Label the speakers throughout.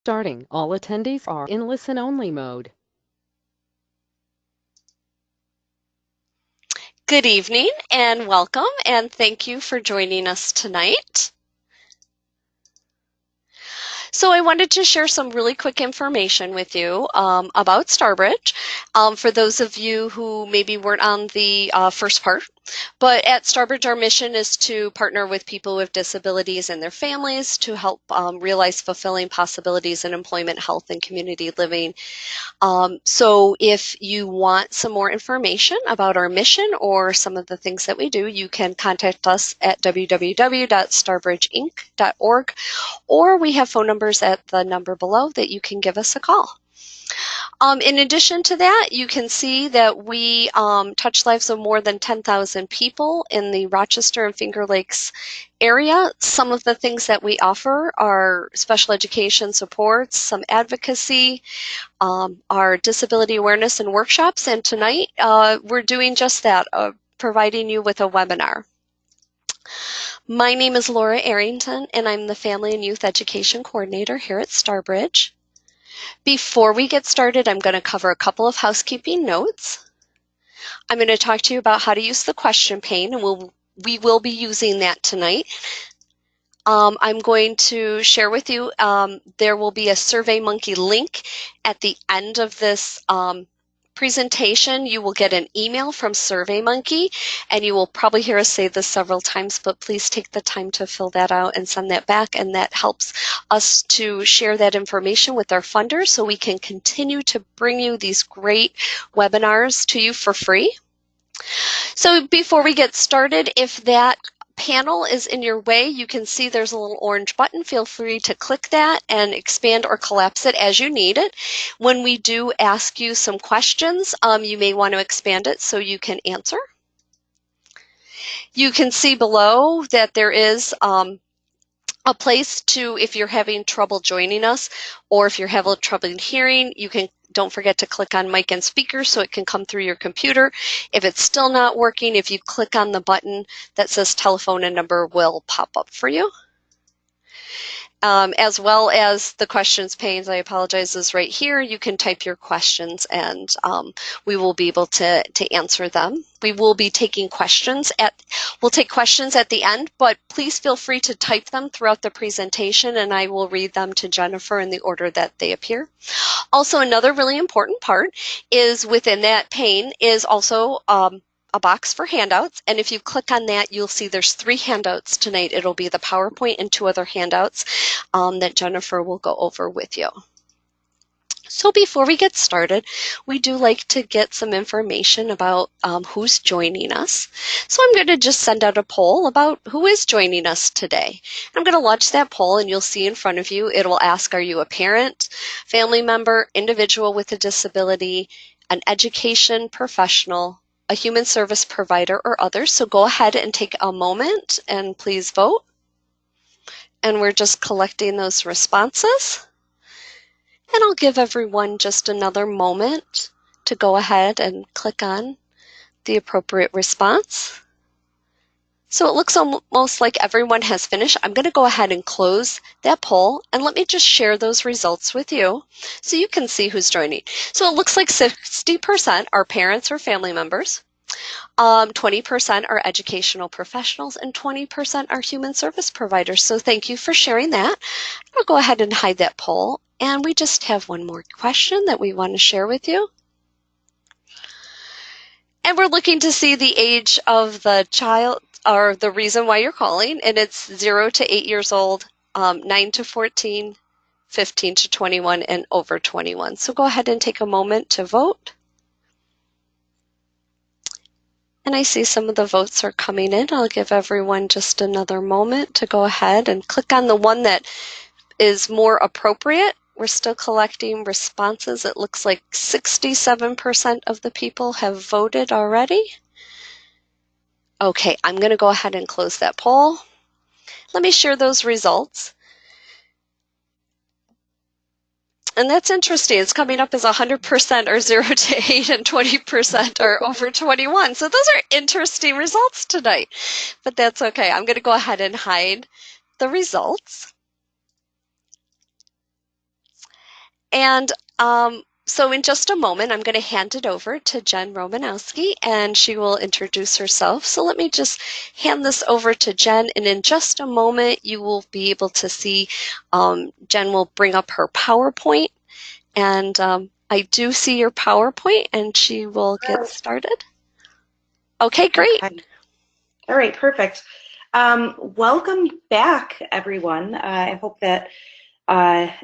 Speaker 1: Starting. All attendees are in listen-only mode.
Speaker 2: Good evening and welcome, and thank you for joining us tonight. So I wanted to share some really quick information with you about Starbridge. For those of you who maybe weren't on the first part, but at Starbridge, our mission is to partner with people with disabilities and their families to help realize fulfilling possibilities in employment, health, and community living. So if you want some more information about our mission or some of the things that we do, you can contact us at www.starbridgeinc.org, or we have phone numbers at the number below that you can give us a call. In addition to that, you can see that we touch lives of more than 10,000 people in the Rochester and Finger Lakes area. Some of the things that we offer are special education supports, some advocacy, our disability awareness and workshops, and tonight we're doing just that, providing you with a webinar. My name is Laura Arrington, and I'm the Family and Youth Education Coordinator here at Starbridge. Before we get started, I'm going to cover a couple of housekeeping notes. I'm going to talk to you about how to use the question pane, and we will be using that tonight. I'm going to share with you, there will be a SurveyMonkey link at the end of this presentation. You will get an email from SurveyMonkey, and you will probably hear us say this several times, but please take the time to fill that out and send that back, and that helps us to share that information with our funders so we can continue to bring you these great webinars to you for free. So before we get started, if that panel is in your way, you can see there's a little orange button. Feel free to click that and expand or collapse it as you need it. When we do ask you some questions, you may want to expand it so you can answer. You can see below that there is a place to, if you're having trouble joining us or if you're having trouble hearing, don't forget to click on mic and speaker so it can come through your computer. If it's still not working, if you click on the button that says telephone, a number will pop up for you. As well as the questions panes, I apologize, is right here. You can type your questions and we will be able to answer them. We will be taking questions we'll take questions at the end, but please feel free to type them throughout the presentation and I will read them to Jennifer in the order that they appear. Also, another really important part is within that pane is also a box for handouts, and if you click on that, you'll see there's 3 handouts tonight. It'll be the PowerPoint and 2 other handouts that Jennifer will go over with you. So before we get started, we do like to get some information about who's joining us. So I'm going to just send out a poll about who is joining us today. I'm going to launch that poll, and you'll see in front of you, it will ask, are you a parent, family member, individual with a disability, an education professional, a human service provider, or others. So go ahead and take a moment and please vote. And we're just collecting those responses. And I'll give everyone just another moment to go ahead and click on the appropriate response. So it looks almost like everyone has finished. I'm going to go ahead and close that poll, and let me just share those results with you so you can see who's joining. So it looks like 60% are parents or family members, 20% are educational professionals, and 20% are human service providers. So thank you for sharing that. I'll go ahead and hide that poll, and we just have one more question that we want to share with you. And we're looking to see the age of the child, or the reason why you're calling, and it's 0 to 8 years old, 9 to 14, 15 to 21, and over 21. So go ahead and take a moment to vote. And I see some of the votes are coming in. I'll give everyone just another moment to go ahead and click on the one that is more appropriate. We're still collecting responses. It looks like 67% of the people have voted already. Okay, I'm going to go ahead and close that poll. Let me share those results. And that's interesting. It's coming up as 100% are 0 to 8 and 20% are over 21. So those are interesting results tonight. But that's okay. I'm going to go ahead and hide the results. And so in just a moment, I'm going to hand it over to Jen Rymanowski, and she will introduce herself. So let me just hand this over to Jen, and in just a moment, you will be able to see Jen will bring up her PowerPoint, and I do see your PowerPoint, and she will get started. Okay, great.
Speaker 3: Okay. All right, perfect. Welcome back, everyone. I hope that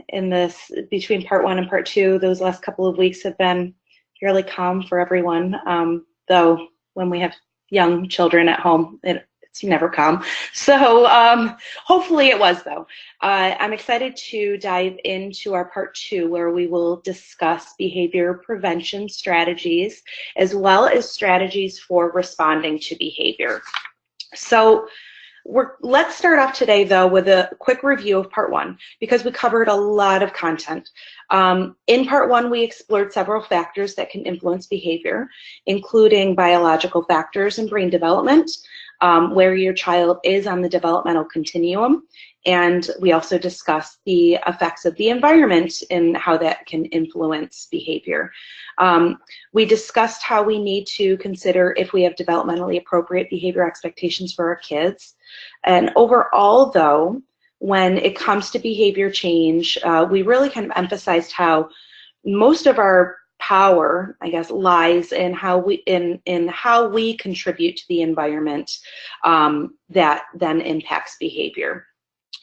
Speaker 3: in this, between part one and part two, those last couple of weeks have been fairly calm for everyone. Though when we have young children at home, it's never calm. So hopefully it was, though. I'm excited to dive into our part two, where we will discuss behavior prevention strategies, as well as strategies for responding to behavior. So let's start off today, though, with a quick review of part one, because we covered a lot of content. In part one, we explored several factors that can influence behavior, including biological factors and brain development, where your child is on the developmental continuum. And we also discussed the effects of the environment and how that can influence behavior. We discussed how we need to consider if we have developmentally appropriate behavior expectations for our kids. And overall, though, when it comes to behavior change, we really kind of emphasized how most of our power, I guess, lies in how we contribute to the environment that then impacts behavior.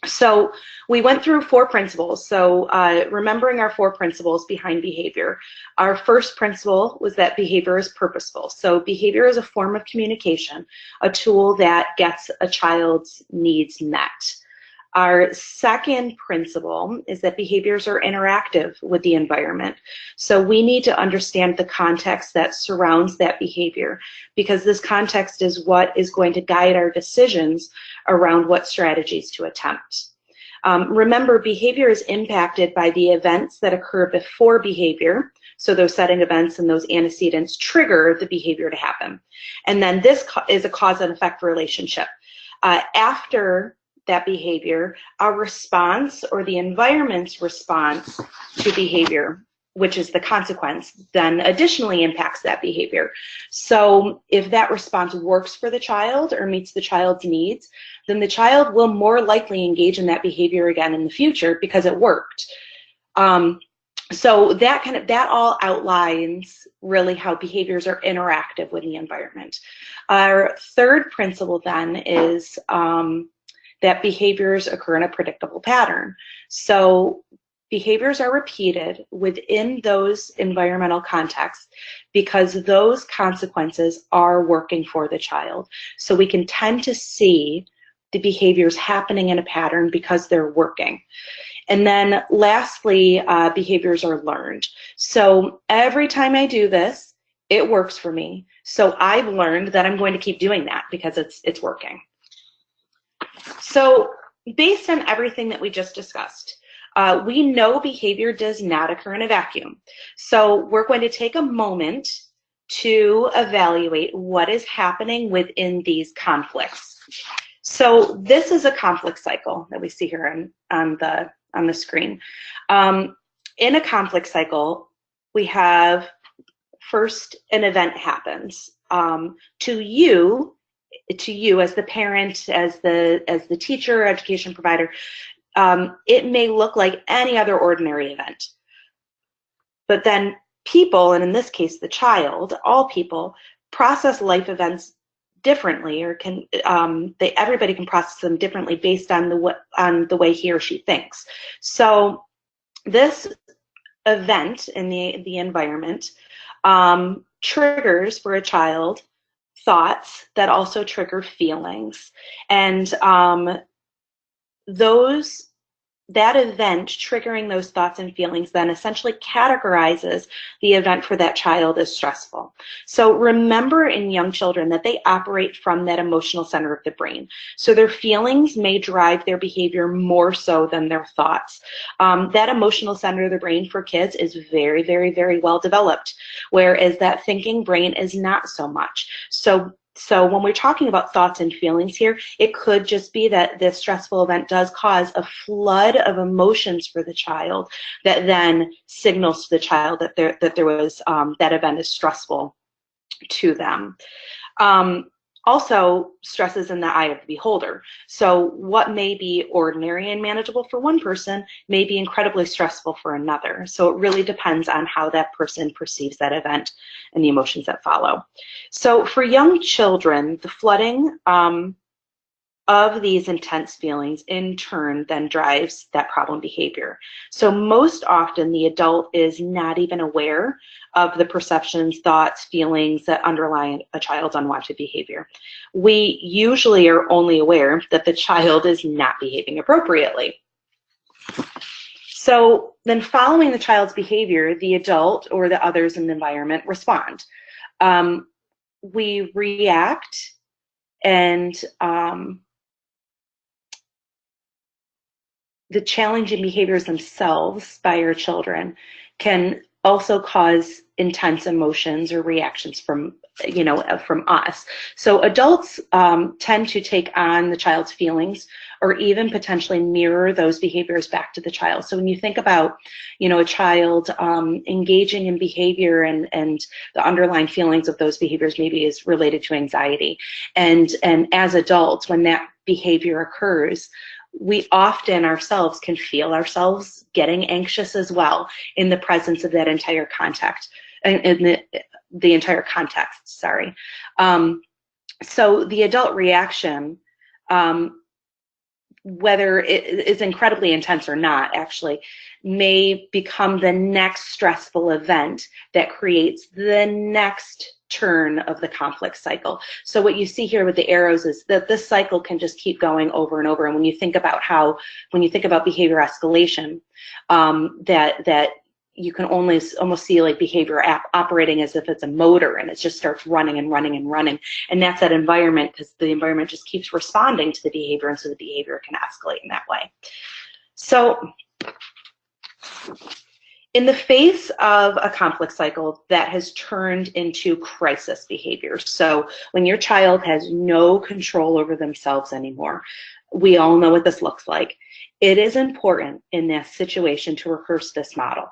Speaker 3: So we went through 4 principles. So remembering our 4 principles behind behavior. Our first principle was that behavior is purposeful. So behavior is a form of communication, a tool that gets a child's needs met. Our second principle is that behaviors are interactive with the environment. So we need to understand the context that surrounds that behavior, because this context is what is going to guide our decisions around what strategies to attempt. Remember, behavior is impacted by the events that occur before behavior. So those setting events and those antecedents trigger the behavior to happen. And then this is a cause and effect relationship. After that behavior, our response, or the environment's response to behavior, which is the consequence, then additionally impacts that behavior. So if that response works for the child or meets the child's needs, then the child will more likely engage in that behavior again in the future because it worked. So that all outlines really how behaviors are interactive with the environment. Our third principle then is that behaviors occur in a predictable pattern. So behaviors are repeated within those environmental contexts because those consequences are working for the child. So we can tend to see the behaviors happening in a pattern because they're working. And then lastly, behaviors are learned. So every time I do this, it works for me. So I've learned that I'm going to keep doing that because it's working. So based on everything that we just discussed, we know behavior does not occur in a vacuum. So we're going to take a moment to evaluate what is happening within these conflicts. So this is a conflict cycle that we see here on the screen. In a conflict cycle, we have first an event happens. To you as the parent, as the teacher, education provider, it may look like any other ordinary event. But then people, and in this case the child, all people, process life events differently, or everybody can process them differently based on the way he or she thinks. So this event in the environment triggers for a child thoughts that also trigger feelings, and that event triggering those thoughts and feelings then essentially categorizes the event for that child as stressful. So remember, in young children, that they operate from that emotional center of the brain. So their feelings may drive their behavior more so than their thoughts. That emotional center of the brain for kids is very, very, very well developed, whereas that thinking brain is not so much. So So when we're talking about thoughts and feelings here, it could just be that this stressful event does cause a flood of emotions for the child that then signals to the child that there was that event is stressful to them. Also, stress is in the eye of the beholder. So what may be ordinary and manageable for one person may be incredibly stressful for another. So it really depends on how that person perceives that event and the emotions that follow. So for young children, the flooding of these intense feelings in turn then drives that problem behavior. So most often the adult is not even aware of the perceptions, thoughts, feelings that underlie a child's unwanted behavior. We usually are only aware that the child is not behaving appropriately. So then following the child's behavior, the adult or the others in the environment respond. We react and the challenging behaviors themselves by our children can also cause intense emotions or reactions from us. So adults tend to take on the child's feelings or even potentially mirror those behaviors back to the child. So when you think about, a child engaging in behavior and the underlying feelings of those behaviors maybe is related to anxiety. And as adults, when that behavior occurs, we often ourselves can feel ourselves getting anxious as well in the presence of that entire context, in the entire context, sorry. So the adult reaction, whether it is incredibly intense or not, actually, may become the next stressful event that creates the next turn of the conflict cycle. So what you see here with the arrows is that this cycle can just keep going over and over. And when you think about behavior escalation, that you can almost see like behavior operating as if it's a motor, and it just starts running and running and running. And that's that environment, because the environment just keeps responding to the behavior, and so the behavior can escalate in that way. So in the face of a conflict cycle that has turned into crisis behavior, so when your child has no control over themselves anymore, we all know what this looks like. It is important in this situation to rehearse this motto.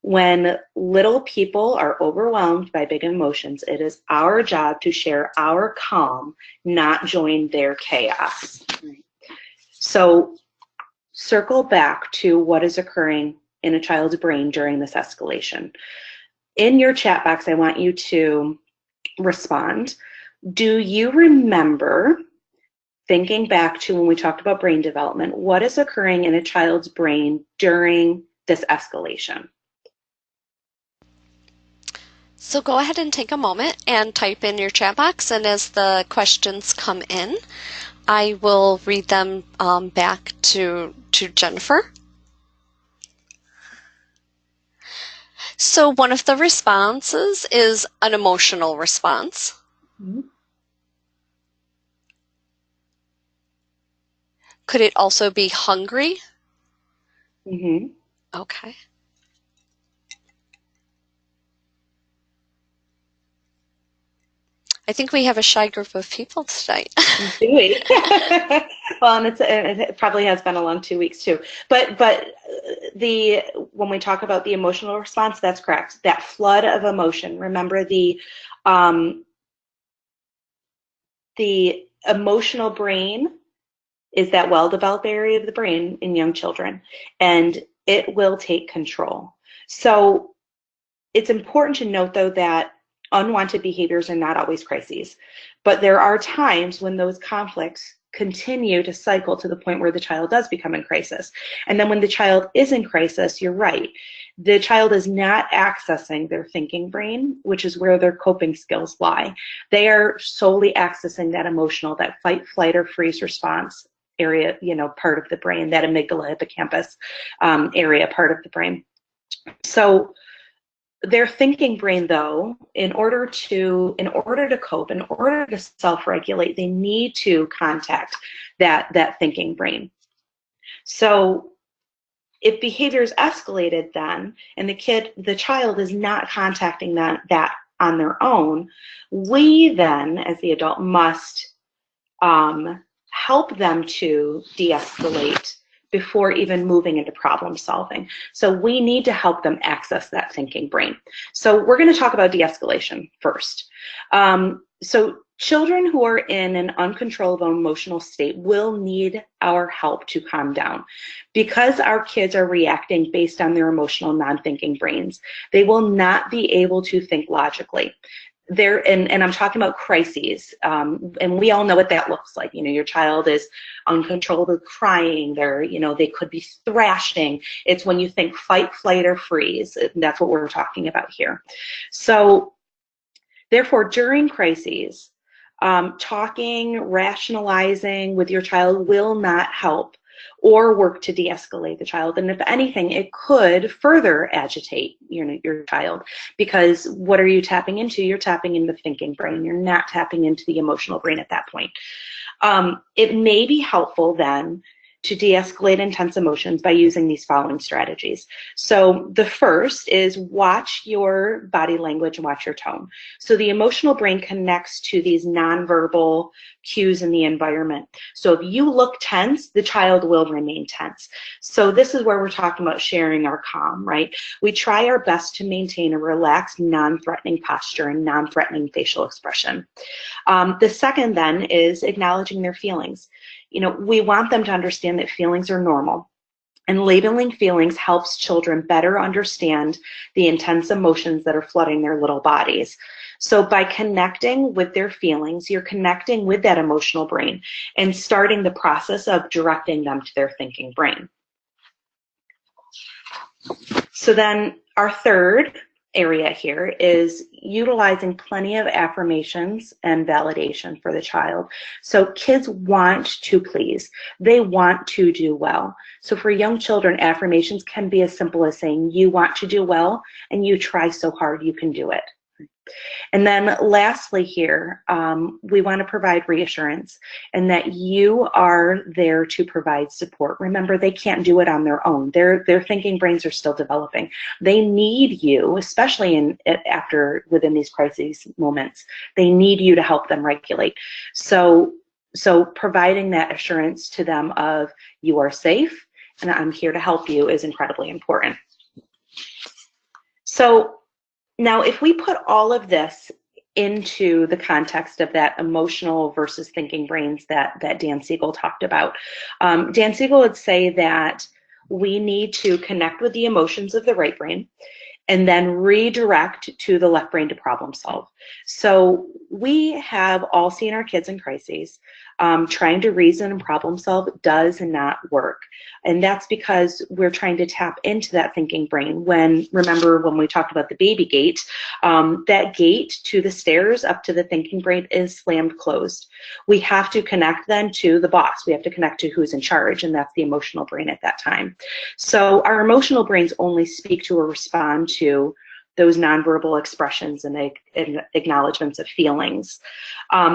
Speaker 3: When little people are overwhelmed by big emotions, it is our job to share our calm, not join their chaos. So circle back to what is occurring in a child's brain during this escalation. In your chat box, I want you to respond. Do you remember, thinking back to when we talked about brain development, what is occurring in a child's brain during this escalation?
Speaker 2: So go ahead and take a moment and type in your chat box, and as the questions come in, I will read them back to Jennifer. So one of the responses is an emotional response.
Speaker 3: Mm-hmm.
Speaker 2: Could it also be hungry?
Speaker 3: Mm-hmm.
Speaker 2: Okay. I think we have a shy group of people tonight.
Speaker 3: Do we? Well, and it probably has been a long 2 weeks too. But when we talk about the emotional response, that's correct. That flood of emotion. Remember the emotional brain is that well-developed area of the brain in young children, and it will take control. So it's important to note, though, that unwanted behaviors are not always crises, but there are times when those conflicts continue to cycle to the point where the child does become in crisis. And then when the child is in crisis, you're right, the child is not accessing their thinking brain, which is where their coping skills lie. They are solely accessing that emotional, that fight, flight, or freeze response area, part of the brain, that amygdala hippocampus area, part of the brain. So their thinking brain, though, in order to cope, in order to self-regulate, they need to contact that thinking brain. So if behavior is escalated then, and the child is not contacting that on their own, we then, as the adult, must help them to de-escalate before even moving into problem solving. So we need to help them access that thinking brain. So we're going to talk about de-escalation first. So children who are in an uncontrollable emotional state will need our help to calm down. Because our kids are reacting based on their emotional non-thinking brains, they will not be able to think logically. And I'm talking about crises, and we all know what that looks like. You know, your child is uncontrollably crying. They could be thrashing. It's when you think fight, flight, or freeze. That's what we're talking about here. So, therefore, during crises, talking, rationalizing with your child will not help or work to de-escalate the child. And if anything, it could further agitate your child, because what are you tapping into? You're tapping into the thinking brain. You're not tapping into the emotional brain at that point. It may be helpful then to de-escalate intense emotions by using these following strategies. So the first is watch your body language and watch your tone. So the emotional brain connects to these nonverbal cues in the environment. So if you look tense, the child will remain tense. So this is where we're talking about sharing our calm, right? We try our best to maintain a relaxed, non-threatening posture and non-threatening facial expression. The second then is acknowledging their feelings. We want them to understand that feelings are normal, and labeling feelings helps children better understand the intense emotions that are flooding their little bodies. So by connecting with their feelings, you're connecting with that emotional brain and starting the process of directing them to their thinking brain. So then our third area here is utilizing plenty of affirmations and validation for the child. So kids want to please. They want to do well. So for young children, affirmations can be as simple as saying, you want to do well and you try so hard you can do it. And then lastly here, we want to provide reassurance and that you are there to provide support. Remember, they can't do it on their own. Their thinking brains are still developing. They need you, especially within these crisis moments. They need you to help them regulate. So providing that assurance to them of you are safe and I'm here to help you is incredibly important. So now, if we put all of this into the context of that emotional versus thinking brains that Dan Siegel talked about, Dan Siegel would say that we need to connect with the emotions of the right brain and then redirect to the left brain to problem solve. So we have all seen our kids in crises. Trying to reason and problem solve does not work. And that's because we're trying to tap into that thinking brain. Remember when we talked about the baby gate, that gate to the stairs up to the thinking brain is slammed closed. We have to connect then to the boss. We have to connect to who's in charge, and that's the emotional brain at that time. So our emotional brains only speak to or respond to those nonverbal expressions and acknowledgments of feelings.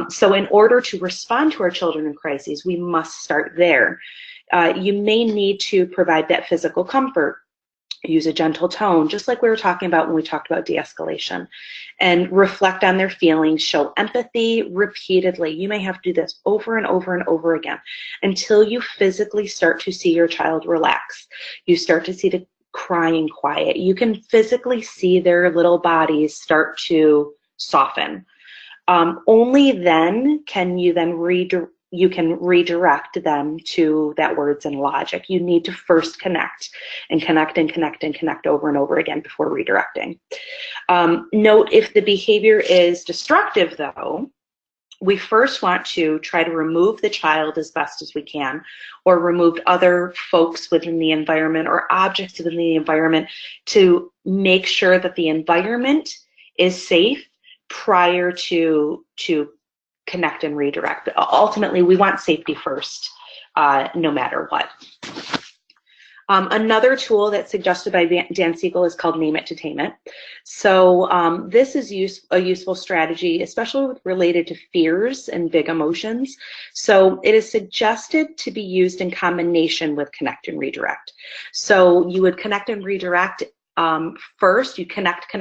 Speaker 3: So in order to respond to our children in crises, we must start there. You may need to provide that physical comfort, use a gentle tone, just like we were talking about when we talked about de-escalation, and reflect on their feelings, show empathy repeatedly. You may have to do this over and over and over again until you physically start to see your child relax. You start to see the crying quiet. You can physically see their little bodies start to soften. Only then can you redirect them to that words and logic. You need to first connect and connect and connect and connect over and over again before redirecting. Note if the behavior is destructive, though, we first want to try to remove the child as best as we can, or remove other folks within the environment or objects within the environment to make sure that the environment is safe prior to connect and redirect. Ultimately, we want safety first, no matter what. Another tool that's suggested by Dan Siegel is called Name It to Tame It. So this is a useful strategy, especially related to fears and big emotions. So it is suggested to be used in combination with connect and redirect. So you would connect and redirect first. You connect,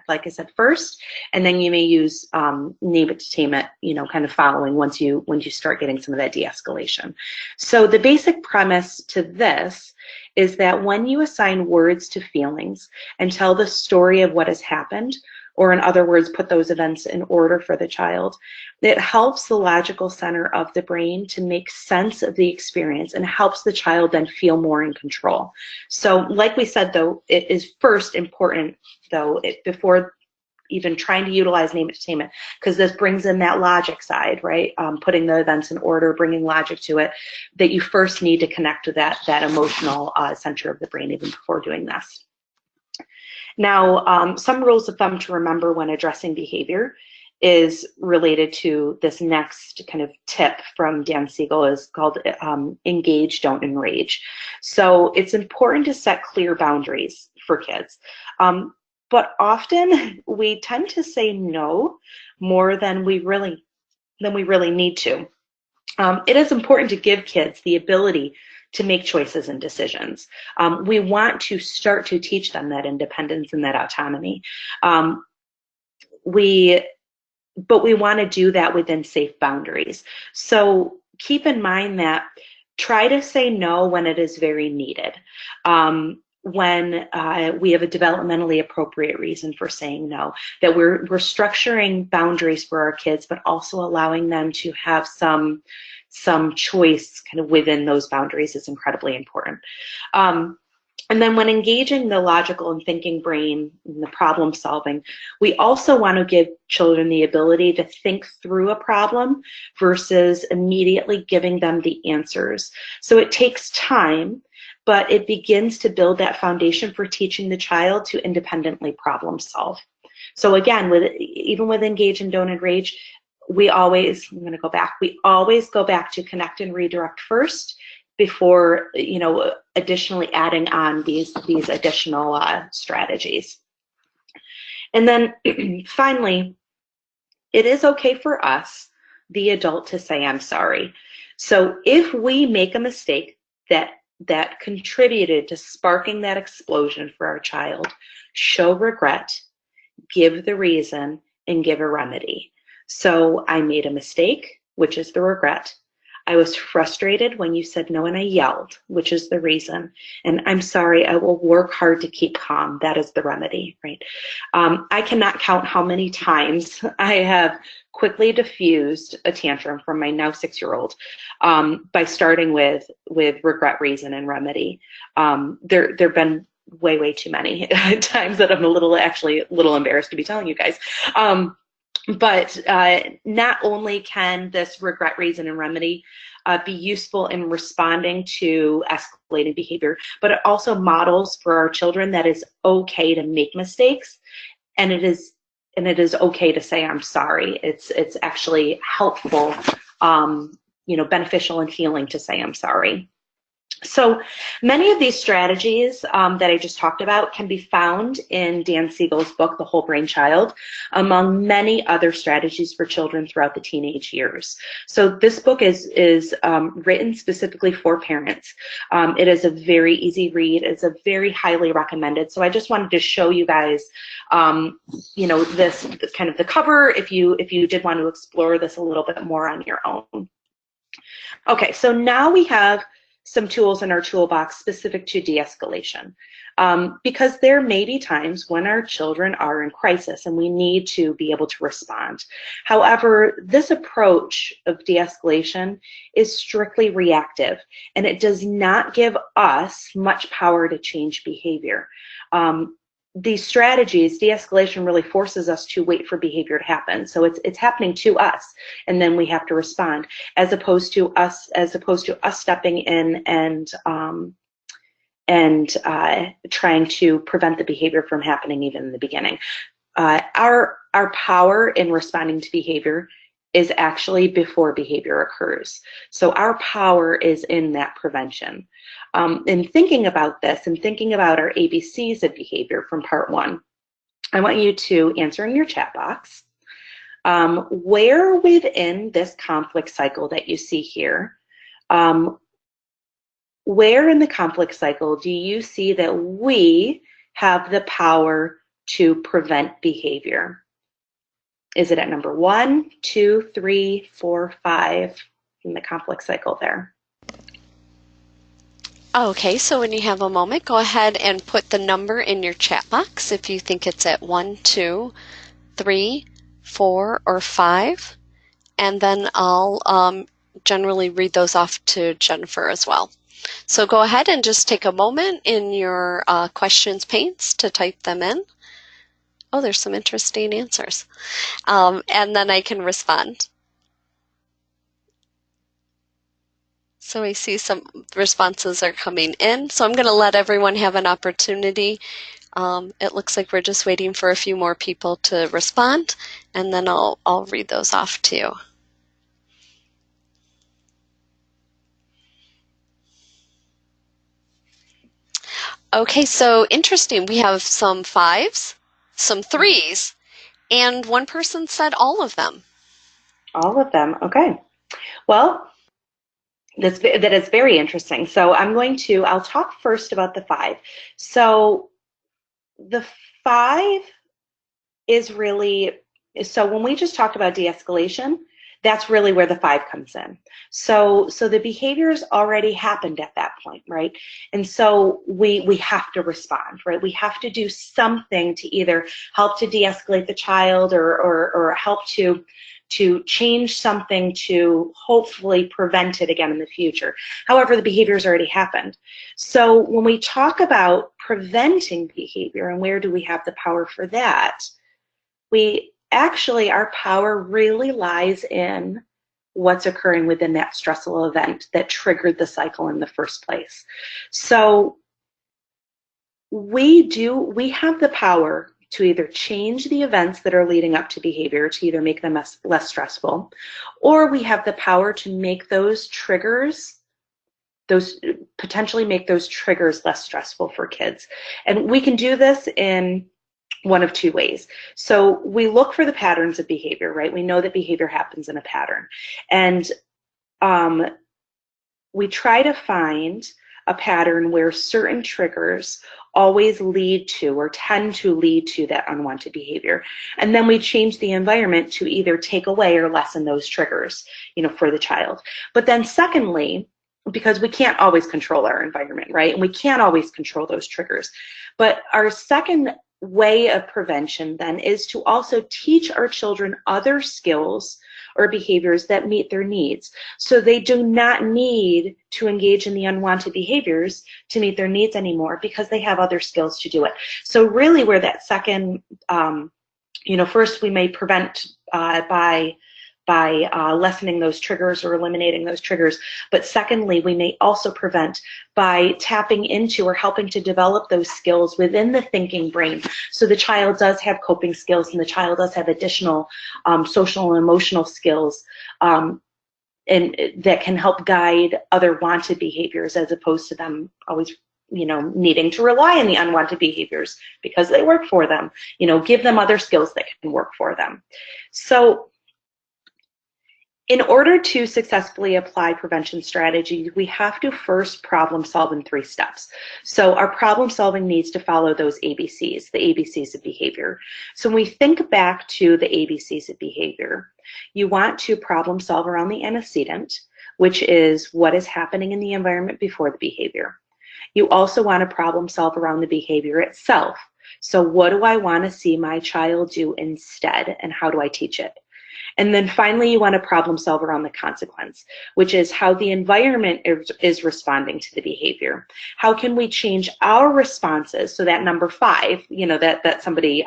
Speaker 3: like I said, first, and then you may use name it to tame it, kind of following once you start getting some of that de-escalation. So the basic premise to this is that when you assign words to feelings and tell the story of what has happened, or in other words, put those events in order for the child, it helps the logical center of the brain to make sense of the experience and helps the child then feel more in control. So like we said, though, it is first important, though, before even trying to utilize name it to tame it, because this brings in that logic side, right? Putting the events in order, bringing logic to it, that you first need to connect to that emotional center of the brain even before doing this. Now, some rules of thumb to remember when addressing behavior is related to this next kind of tip from Dan Siegel, is called engage, don't enrage. So it's important to set clear boundaries for kids. But often we tend to say no more than we really need to. It is important to give kids the ability to make choices and decisions. We want to start to teach them that independence and that autonomy. But we want to do that within safe boundaries. So keep in mind that try to say no when it is very needed. When we have a developmentally appropriate reason for saying no, that we're structuring boundaries for our kids, but also allowing them to have some choice kind of within those boundaries is incredibly important. And then when engaging the logical and thinking brain and the problem solving, we also want to give children the ability to think through a problem versus immediately giving them the answers. So it takes time, but it begins to build that foundation for teaching the child to independently problem solve. So again, even with engage and don't enrage, we always go back to connect and redirect first before, additionally adding on these additional strategies. And then finally, it is okay for us, the adult, to say, I'm sorry. So if we make a mistake that contributed to sparking that explosion for our child, show regret, give the reason, and give a remedy. So I made a mistake, which is the regret. I was frustrated when you said no and I yelled, which is the reason. And I'm sorry, I will work hard to keep calm. That is the remedy, right? I cannot count how many times I have quickly diffused a tantrum from my now 6-year-old by starting with regret, reason, and remedy. There have been way too many times that I'm actually a little embarrassed to be telling you guys. But not only can this regret, reason, and remedy be useful in responding to escalating behavior, but it also models for our children that it's okay to make mistakes, and it is okay to say I'm sorry. It's actually helpful, beneficial and healing to say I'm sorry. So many of these strategies that I just talked about can be found in Dan Siegel's book, The Whole Brain Child, among many other strategies for children throughout the teenage years. So this book is written specifically for parents. It is a very easy read. It's a very highly recommended. So I just wanted to show you guys, this kind of the cover if you did want to explore this a little bit more on your own. Okay, so now we have some tools in our toolbox specific to de-escalation, because there may be times when our children are in crisis and we need to be able to respond. However, this approach of de-escalation is strictly reactive, and it does not give us much power to change behavior. These strategies, de-escalation really forces us to wait for behavior to happen. So it's happening to us, and then we have to respond, as opposed to us stepping in and trying to prevent the behavior from happening even in the beginning. Our power in responding to behavior is actually before behavior occurs. So our power is in that prevention. In thinking about this and thinking about our ABCs of behavior from part 1, I want you to answer in your chat box, where within this conflict cycle that you see here, where in the conflict cycle do you see that we have the power to prevent behavior? Is it at number 1, 2, 3, 4, 5 in the complex cycle there?
Speaker 2: Okay, so when you have a moment, go ahead and put the number in your chat box if you think it's at 1, 2, 3, 4, or 5. And then I'll generally read those off to Jennifer as well. So go ahead and just take a moment in your questions panes to type them in. Oh, there's some interesting answers. And then I can respond. So I see some responses are coming in. So I'm going to let everyone have an opportunity. It looks like we're just waiting for a few more people to respond, and then I'll read those off to you. Okay, so interesting. We have some 5s, some 3s, and one person said all of them.
Speaker 3: All of them. Okay. Well, that is very interesting. So I'll talk first about the 5. So the 5 is really, so when we just talked about de-escalation, that's really where the 5 comes in. So the behaviors already happened at that point, right? And so we have to respond, right? We have to do something to either help to de-escalate the child or help to change something to hopefully prevent it again in the future. However, the behavior's already happened. So when we talk about preventing behavior and where do we have the power for that, our power really lies in what's occurring within that stressful event that triggered the cycle in the first place. So we have the power to either change the events that are leading up to behavior to either make them less stressful, or we have the power to make those triggers, potentially make those triggers less stressful for kids. And we can do this in one of 2 ways. So we look for the patterns of behavior, right? We know that behavior happens in a pattern. And we try to find a pattern where certain triggers always lead to or tend to lead to that unwanted behavior. And then we change the environment to either take away or lessen those triggers, for the child. But then secondly, because we can't always control our environment, right? And we can't always control those triggers. But our second way of prevention then is to also teach our children other skills or behaviors that meet their needs. So they do not need to engage in the unwanted behaviors to meet their needs anymore because they have other skills to do it. So really where that second, first we may prevent by lessening those triggers or eliminating those triggers. But secondly, we may also prevent by tapping into or helping to develop those skills within the thinking brain. So the child does have coping skills and the child does have additional social and emotional skills and that can help guide other wanted behaviors as opposed to them always needing to rely on the unwanted behaviors because they work for them. Give them other skills that can work for them. So in order to successfully apply prevention strategies, we have to first problem solve in 3 steps. So our problem solving needs to follow those ABCs, the ABCs of behavior. So when we think back to the ABCs of behavior, you want to problem solve around the antecedent, which is what is happening in the environment before the behavior. You also want to problem solve around the behavior itself. So what do I want to see my child do instead, and how do I teach it? And then finally, you want to problem solve around the consequence, which is how the environment is responding to the behavior. How can we change our responses? So that number 5, that somebody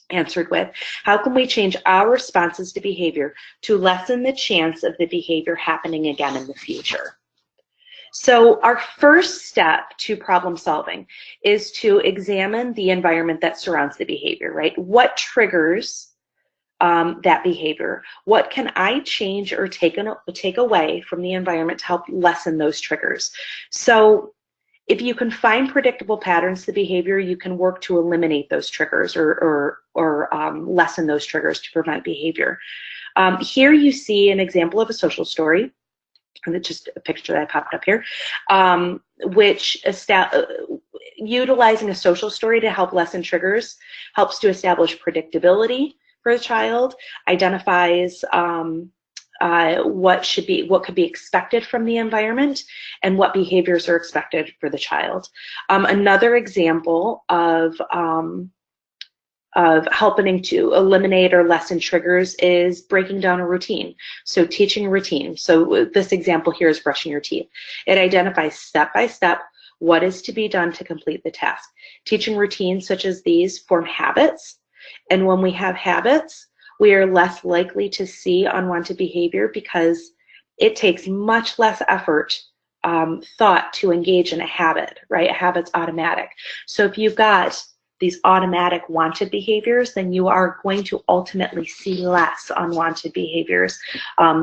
Speaker 3: answered with, how can we change our responses to behavior to lessen the chance of the behavior happening again in the future? So our first step to problem solving is to examine the environment that surrounds the behavior, right? What triggers that behavior? What can I change or take away from the environment to help lessen those triggers? So if you can find predictable patterns to behavior, you can work to eliminate those triggers or lessen those triggers to prevent behavior. Here you see an example of a social story. and it's just a picture that I popped up here, which utilizing a social story to help lessen triggers helps to establish predictability for the child, identifies what could be expected from the environment, and what behaviors are expected for the child. Another example of helping to eliminate or lessen triggers is breaking down a routine. So teaching a routine. So this example here is brushing your teeth. It identifies step by step what is to be done to complete the task. Teaching routines such as these form habits, and when we have habits, we are less likely to see unwanted behavior because it takes much less effort, thought to engage in a habit, right? A habit's automatic. So if you've got these automatic wanted behaviors, then you are going to ultimately see less unwanted behaviors,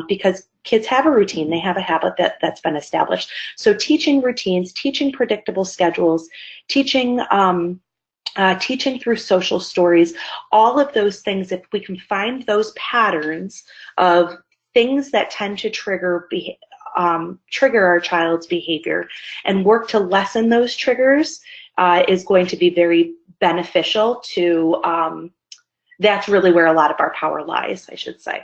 Speaker 3: because kids have a routine, they have a habit that's been established. So teaching routines, teaching predictable schedules, teaching through social stories, all of those things, if we can find those patterns of things that tend to trigger our child's behavior and work to lessen those triggers, is going to be very beneficial to, that's really where a lot of our power lies, I should say.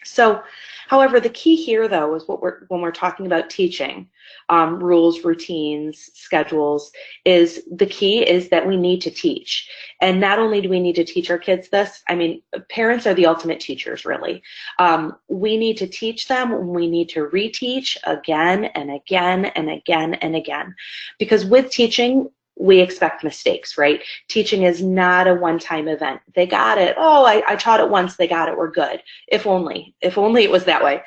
Speaker 3: So, however, the key here, though, is when we're talking about teaching rules, routines, schedules, is the key is that we need to teach. And not only do we need to teach our kids this, I mean, parents are the ultimate teachers, really. We need to teach them, we need to reteach again and again and again and again. Because with teaching, we expect mistakes, right? Teaching is not a one-time event. They got it. Oh, I taught it once, they got it, we're good. If only it was that way.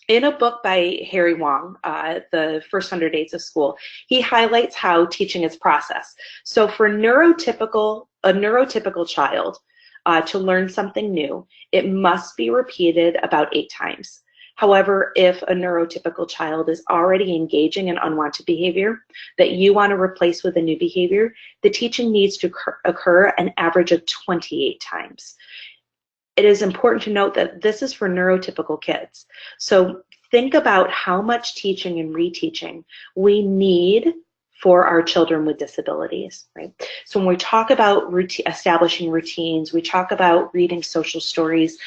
Speaker 3: In a book by Harry Wong, The First 100 Days of School, he highlights how teaching is process. So for a neurotypical child to learn something new, it must be repeated about 8 times. However, if a neurotypical child is already engaging in unwanted behavior that you want to replace with a new behavior, the teaching needs to occur an average of 28 times. It is important to note that this is for neurotypical kids. So think about how much teaching and reteaching we need for our children with disabilities, right? So when we talk about establishing routines, we talk about reading social stories,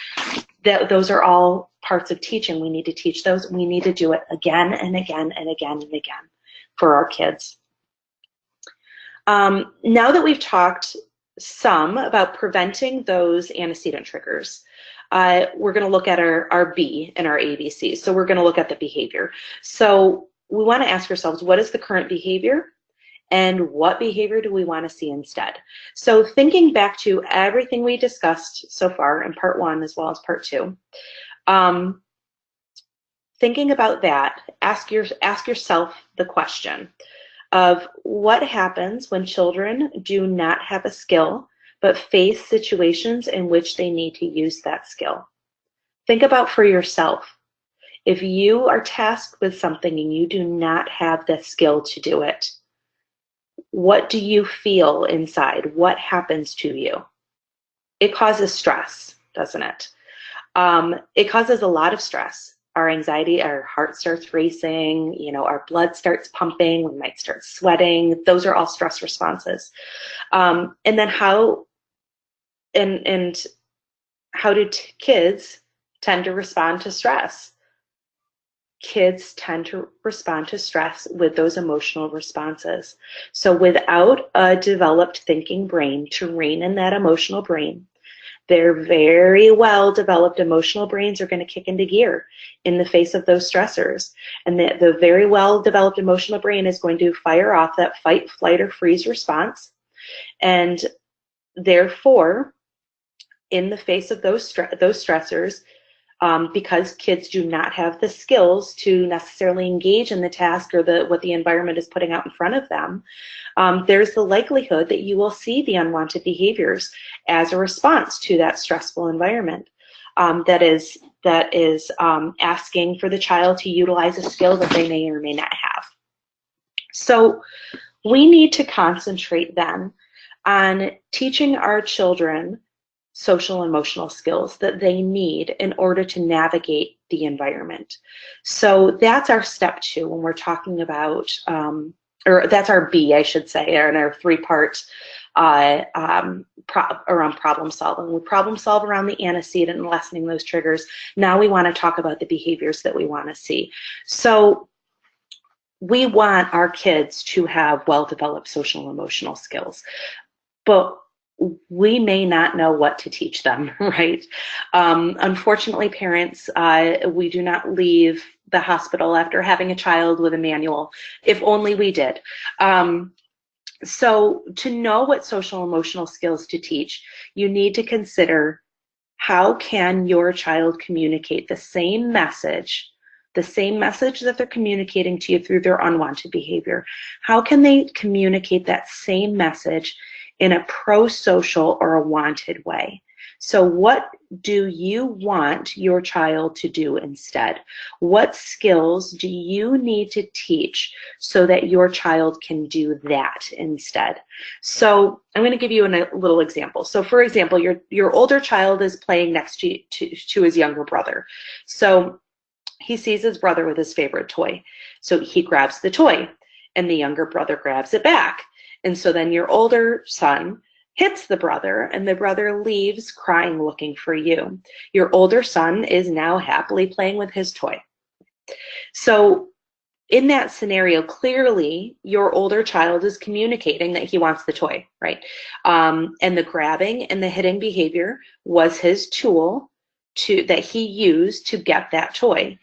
Speaker 3: those are all parts of teaching. We need to teach those. We need to do it again and again and again and again for our kids. Now that we've talked some about preventing those antecedent triggers, we're going to look at our B and our ABC. So we're going to look at the behavior. So we want to ask ourselves, what is the current behavior? And what behavior do we want to see instead? So thinking back to everything we discussed so far in part 1 as well as part 2, thinking about that, ask yourself the question of what happens when children do not have a skill but face situations in which they need to use that skill. Think about for yourself. If you are tasked with something and you do not have the skill to do it, what do you feel inside? What happens to you? It causes stress, doesn't it? It causes a lot of stress. Our anxiety, our heart starts racing, our blood starts pumping, we might start sweating. Those are all stress responses. And then how do kids tend to respond to stress? Kids tend to respond to stress with those emotional responses. So without a developed thinking brain to rein in that emotional brain, their very well developed emotional brains are going to kick into gear in the face of those stressors. And the very well developed emotional brain is going to fire off that fight, flight, or freeze response. And therefore, in the face of those stressors, because kids do not have the skills to necessarily engage in the task or what the environment is putting out in front of them, there's the likelihood that you will see the unwanted behaviors as a response to that stressful environment that is asking for the child to utilize a skill that they may or may not have. So we need to concentrate then on teaching our children social and emotional skills that they need in order to navigate the environment. So that's our step 2 when we're talking about, or that's our B, I should say, in our 3-part around problem solving. We problem solve around the antecedent and lessening those triggers. Now we want to talk about the behaviors that we want to see. So we want our kids to have well-developed social and emotional skills, but we may not know what to teach them, right? Unfortunately, parents, we do not leave the hospital after having a child with a manual. If only we did. So to know what social emotional skills to teach, you need to consider, how can your child communicate the same message that they're communicating to you through their unwanted behavior? How can they communicate that same message in a pro-social or a wanted way? So what do you want your child to do instead? What skills do you need to teach so that your child can do that instead? So I'm going to give you a little example. So for example, your older child is playing next to his younger brother. So he sees his brother with his favorite toy. So he grabs the toy and the younger brother grabs it back. And so then your older son hits the brother, and the brother leaves crying, looking for you. Your older son is now happily playing with his toy. So in that scenario, clearly your older child is communicating that he wants the toy, right? And the grabbing and the hitting behavior was his tool that he used to get that toy.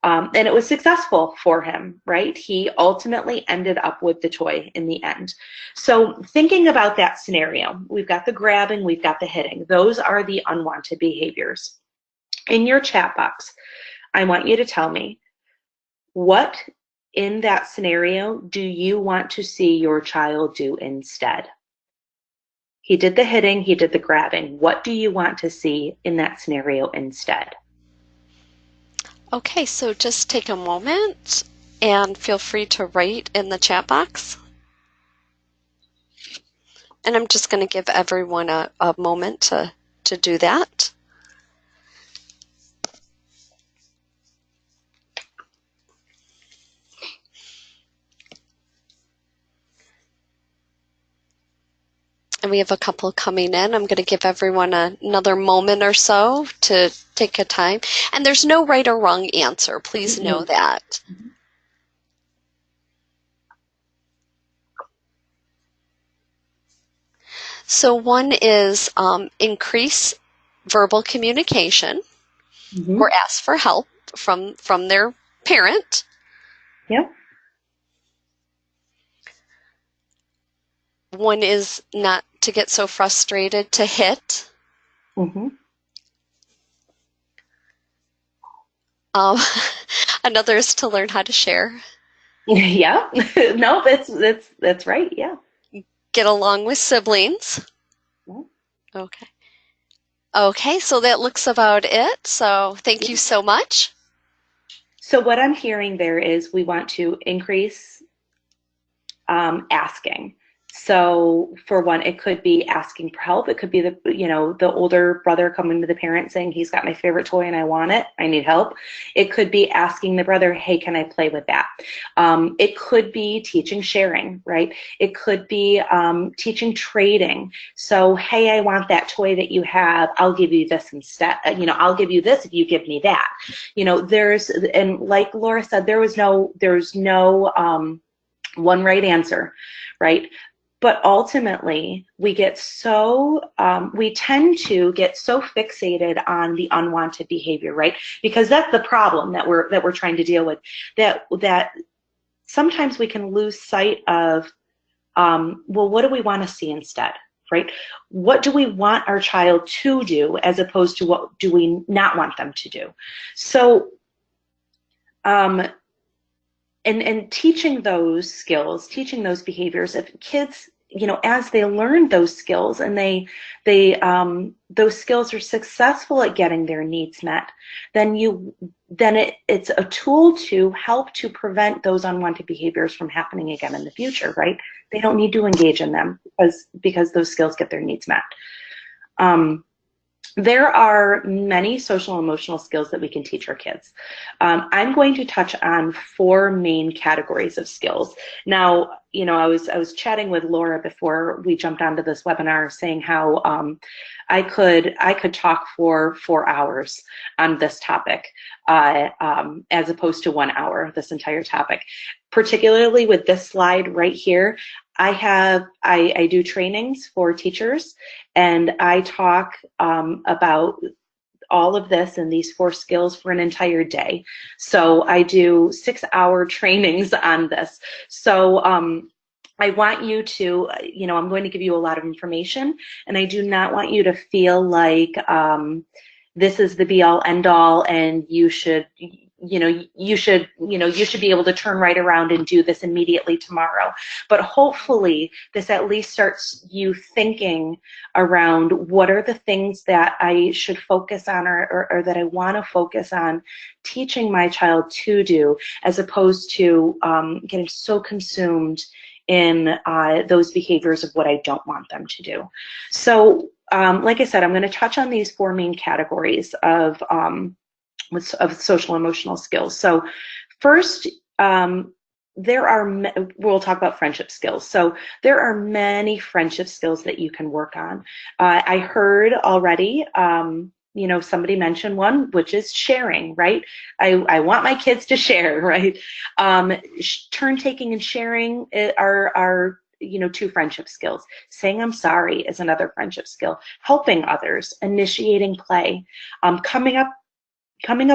Speaker 3: And it was successful for him, right? He ultimately ended up with the toy in the end. So thinking about that scenario, we've got the grabbing, we've got the hitting. Those are the unwanted behaviors. In your chat box, I want you to tell me, what in that scenario do you want to see your child do instead? He did the hitting, he did the grabbing. What do you want to see in that scenario instead?
Speaker 2: Okay, so just take a moment and feel free to write in the chat box. And I'm just going to give everyone a moment to do that. And we have a couple coming in. I'm going to give everyone another moment or so to take a time. And there's no right or wrong answer. Please know that. So one is increase verbal communication or ask for help from their parent.
Speaker 3: Yeah.
Speaker 2: One is not to get so frustrated to hit. Another is to learn how to share.
Speaker 3: Yeah. No, that's right. Yeah.
Speaker 2: Get along with siblings.
Speaker 3: Yeah.
Speaker 2: Okay. Okay, so that looks about it. So thank you so much.
Speaker 3: So what I'm hearing there is we want to increase asking. So for one, it could be asking for help. It could be the older brother coming to the parent saying, he's got my favorite toy and I want it. I need help. It could be asking the brother, hey, can I play with that? It could be teaching sharing, right? It could be teaching trading. So, hey, I want that toy that you have. I'll give you this instead. I'll give you this if you give me that. And like Laura said, there's no one right answer, right? But ultimately, we tend to get so fixated on the unwanted behavior, right? Because that's the problem that we're trying to deal with. That sometimes we can lose sight of, well, what do we want to see instead, right? What do we want our child to do as opposed to what do we not want them to do? So, and teaching those skills, teaching those behaviors, if kids, as they learn those skills and those skills are successful at getting their needs met, then it's a tool to help to prevent those unwanted behaviors from happening again in the future, right? They don't need to engage in them because those skills get their needs met. There are many social emotional skills that we can teach our kids. I'm going to touch on 4 main categories of skills. Now, I was chatting with Laura before we jumped onto this webinar, saying how I could talk for 4 hours on this topic, as opposed to 1 hour, this entire topic. Particularly with this slide right here, I do trainings for teachers, and I talk about all of this and these 4 skills for an entire day. So I do 6-hour trainings on this. So I want you to, I'm going to give you a lot of information, and I do not want you to feel like this is the be all end all, and you should be able to turn right around and do this immediately tomorrow. But hopefully this at least starts you thinking around what are the things that I should focus on, or that I want to focus on teaching my child to do, as opposed to getting so consumed in those behaviors of what I don't want them to do. So like I said, I'm going to touch on these 4 main categories of social emotional skills. So first, we'll talk about friendship skills. So there are many friendship skills that you can work on. I heard already, somebody mentioned one, which is sharing, right? I want my kids to share, right? Turn taking and sharing are 2 friendship skills. Saying I'm sorry is another friendship skill. Helping others, initiating play, coming up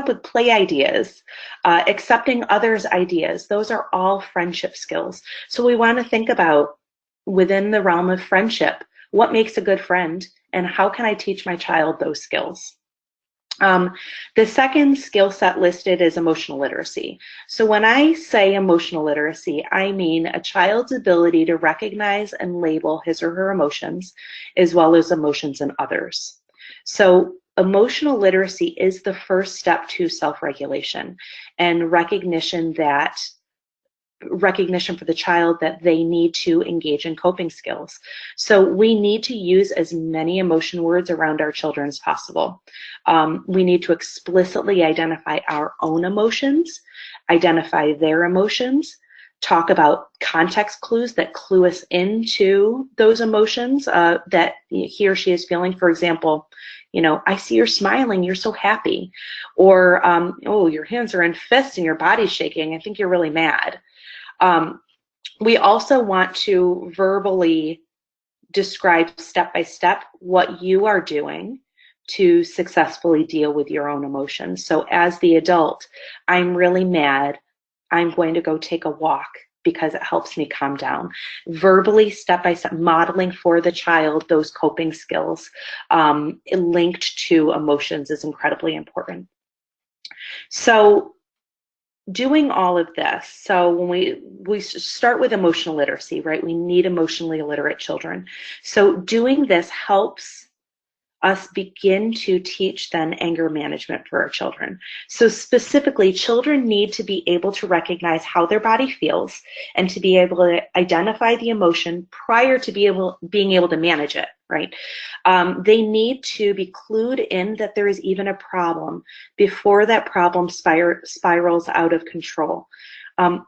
Speaker 3: with play ideas, accepting others' ideas. Those are all friendship skills. So we want to think about, within the realm of friendship, what makes a good friend, and how can I teach my child those skills? The second skill set listed is emotional literacy. So when I say emotional literacy, I mean a child's ability to recognize and label his or her emotions, as well as emotions in others. So emotional literacy is the first step to self-regulation and recognition for the child that they need to engage in coping skills. So we need to use as many emotion words around our children as possible. We need to explicitly identify our own emotions, identify their emotions, talk about context clues that clue us into those emotions that he or she is feeling. For example, I see you're smiling, you're so happy. Or, oh, your hands are in fists and your body's shaking, I think you're really mad. We also want to verbally describe step by step what you are doing to successfully deal with your own emotions. So as the adult, I'm really mad. I'm going to go take a walk because it helps me calm down. Verbally, step by step, modeling for the child those coping skills linked to emotions is incredibly important. So doing all of this, so when we start with emotional literacy, right? We need emotionally illiterate children. So doing this helps us begin to teach then anger management for our children. So specifically, children need to be able to recognize how their body feels and to be able to identify the emotion prior to being able to manage it, right? They need to be clued in that there is even a problem before that problem spirals out of control.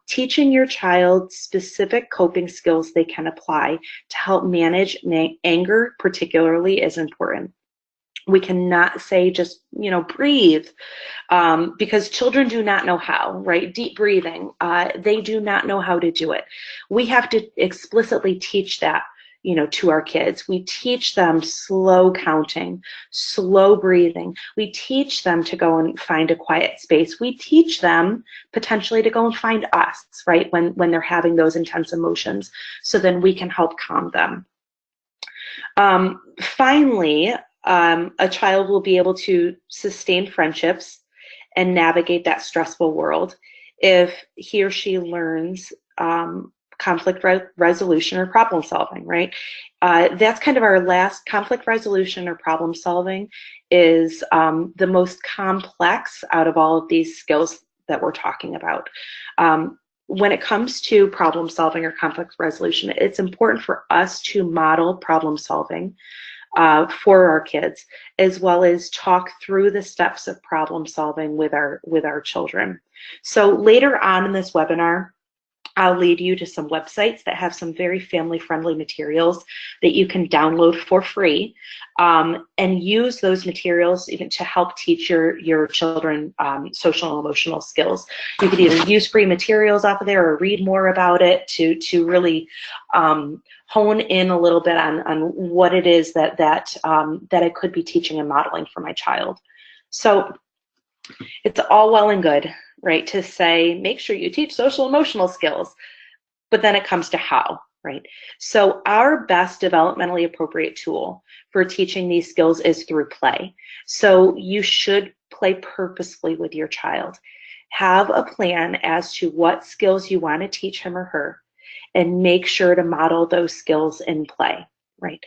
Speaker 3: Teaching your child specific coping skills they can apply to help manage anger particularly is important. We cannot say just, breathe, because children do not know how, right? Deep breathing, they do not know how to do it. We have to explicitly teach that, to our kids. We teach them slow counting, slow breathing. We teach them to go and find a quiet space. We teach them potentially to go and find us, right? When they're having those intense emotions, so then we can help calm them. Finally, a child will be able to sustain friendships and navigate that stressful world if he or she learns conflict resolution or problem solving, right? That's kind of our last. Conflict resolution or problem solving is the most complex out of all of these skills that we're talking about. When it comes to problem solving or conflict resolution, it's important for us to model problem solving for our kids, as well as talk through the steps of problem solving with our children. So later on in this webinar, I'll lead you to some websites that have some very family-friendly materials that you can download for free, and use those materials even to help teach your children social and emotional skills. You could either use free materials off of there or read more about it to really hone in a little bit on what it is that I could be teaching and modeling for my child. So it's all well and good, right, to say, make sure you teach social emotional skills, but then it comes to how, right? So our best developmentally appropriate tool for teaching these skills is through play. So you should play purposefully with your child. Have a plan as to what skills you want to teach him or her, and make sure to model those skills in play, right?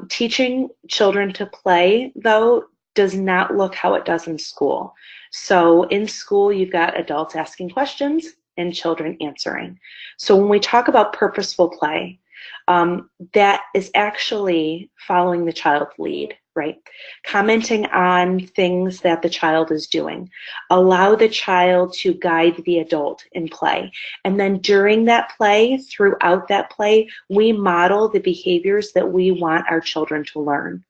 Speaker 3: Teaching children to play, though, does not look how it does in school. So in school, you've got adults asking questions and children answering. So when we talk about purposeful play, that is actually following the child's lead, right? Commenting on things that the child is doing. Allow the child to guide the adult in play. And then during that play, throughout that play, we model the behaviors that we want our children to learn.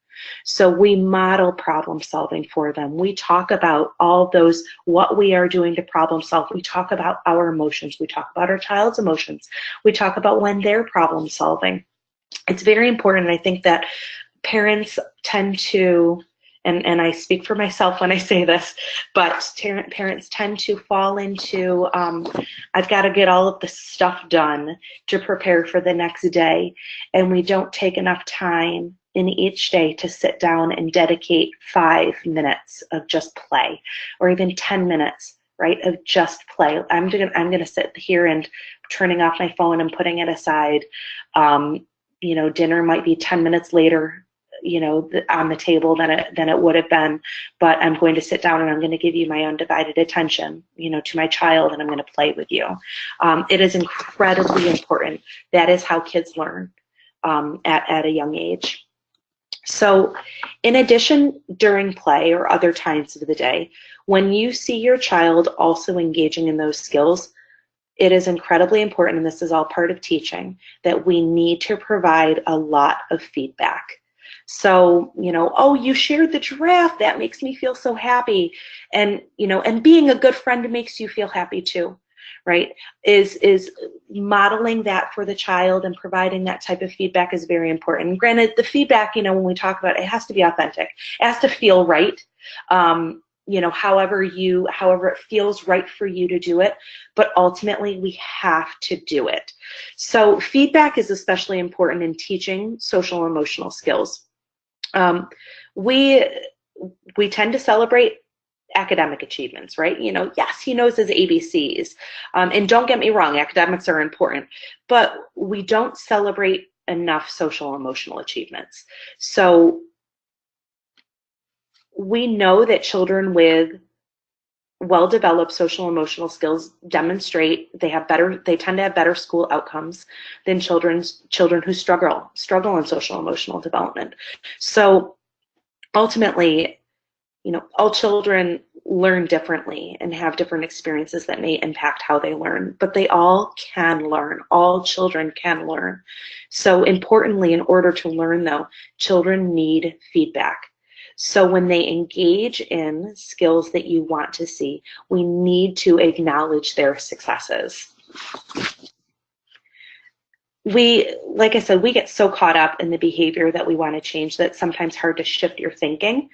Speaker 3: So we model problem solving for them. We talk about all those, what we are doing to problem solve. We talk about our emotions. We talk about our child's emotions. We talk about when they're problem solving. It's very important. I think that parents tend to, and I speak for myself when I say this, but parents tend to fall into, I've got to get all of the stuff done to prepare for the next day, and we don't take enough time in each day to sit down and dedicate 5 minutes of just play, or even 10 minutes, right, of just play. I'm gonna sit here and turning off my phone and putting it aside. You know, dinner might be 10 minutes later, you know, on the table than it would have been, but I'm going to sit down and I'm going to give you my undivided attention, you know, to my child, and I'm going to play with you. It is incredibly important. That is how kids learn at a young age. So in addition, during play or other times of the day, when you see your child also engaging in those skills, it is incredibly important, and this is all part of teaching, that we need to provide a lot of feedback. So, you know, oh, you shared the giraffe, that makes me feel so happy. And, you know, and being a good friend makes you feel happy too, right? Is modeling that for the child and providing that type of feedback is very important. Granted, the feedback, you know, when we talk about it, it has to be authentic. It has to feel right. You know, however it feels right for you to do it, but ultimately we have to do it. So feedback is especially important in teaching social and emotional skills. We tend to celebrate academic achievements, right? You know, yes, he knows his ABCs. And don't get me wrong, academics are important, but we don't celebrate enough social and emotional achievements. So we know that children with well-developed social and emotional skills demonstrate they tend to have better school outcomes than children who struggle in social and emotional development. So ultimately, you know, all children learn differently and have different experiences that may impact how they learn, but they all can learn. All children can learn. So importantly, in order to learn though, children need feedback. So when they engage in skills that you want to see, we need to acknowledge their successes. Like I said, we get so caught up in the behavior that we want to change that it's sometimes hard to shift your thinking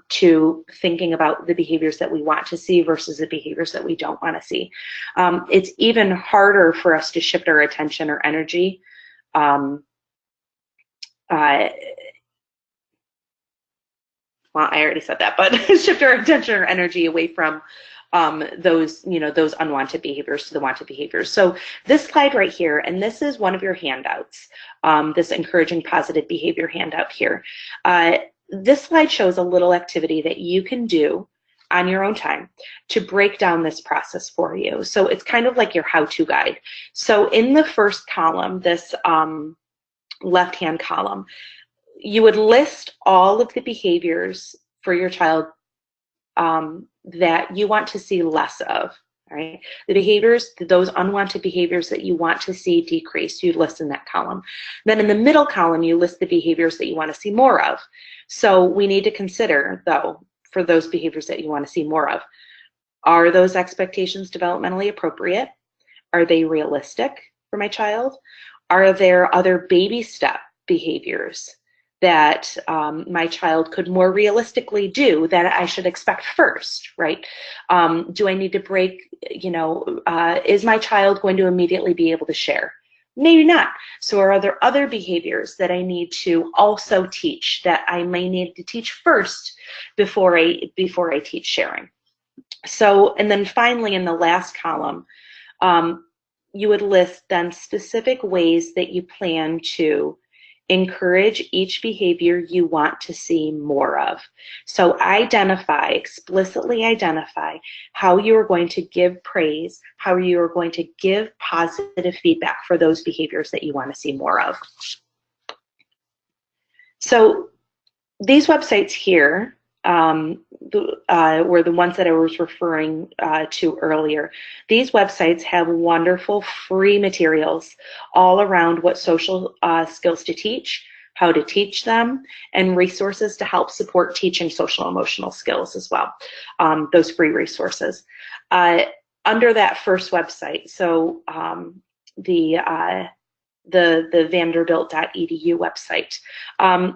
Speaker 3: to thinking about the behaviors that we want to see versus the behaviors that we don't want to see. It's even harder for us to shift our attention or energy well, I already said that, but shift our attention or energy away from those unwanted behaviors to the wanted behaviors. So this slide right here, and this is one of your handouts, this encouraging positive behavior handout here. This slide shows a little activity that you can do on your own time to break down this process for you. So it's kind of like your how-to guide. So in the first column, this left-hand column, you would list all of the behaviors for your child that you want to see less of. Right? The behaviors, those unwanted behaviors that you want to see decrease, you list in that column. Then in the middle column, you list the behaviors that you want to see more of. So we need to consider, though, for those behaviors that you want to see more of, are those expectations developmentally appropriate? Are they realistic for my child? Are there other baby step behaviors that my child could more realistically do that I should expect first, right? Do I need to break, is my child going to immediately be able to share? Maybe not. So are there other behaviors that I need to also teach that I may need to teach first before I teach sharing? So, and then finally in the last column, you would list then specific ways that you plan to encourage each behavior you want to see more of. So explicitly identify how you are going to give praise, how you are going to give positive feedback for those behaviors that you want to see more of. So these websites here were the ones that I was referring to earlier. These websites have wonderful free materials all around what social skills to teach, how to teach them, and resources to help support teaching social emotional skills as well, those free resources. Under that first website, so the vanderbilt.edu website.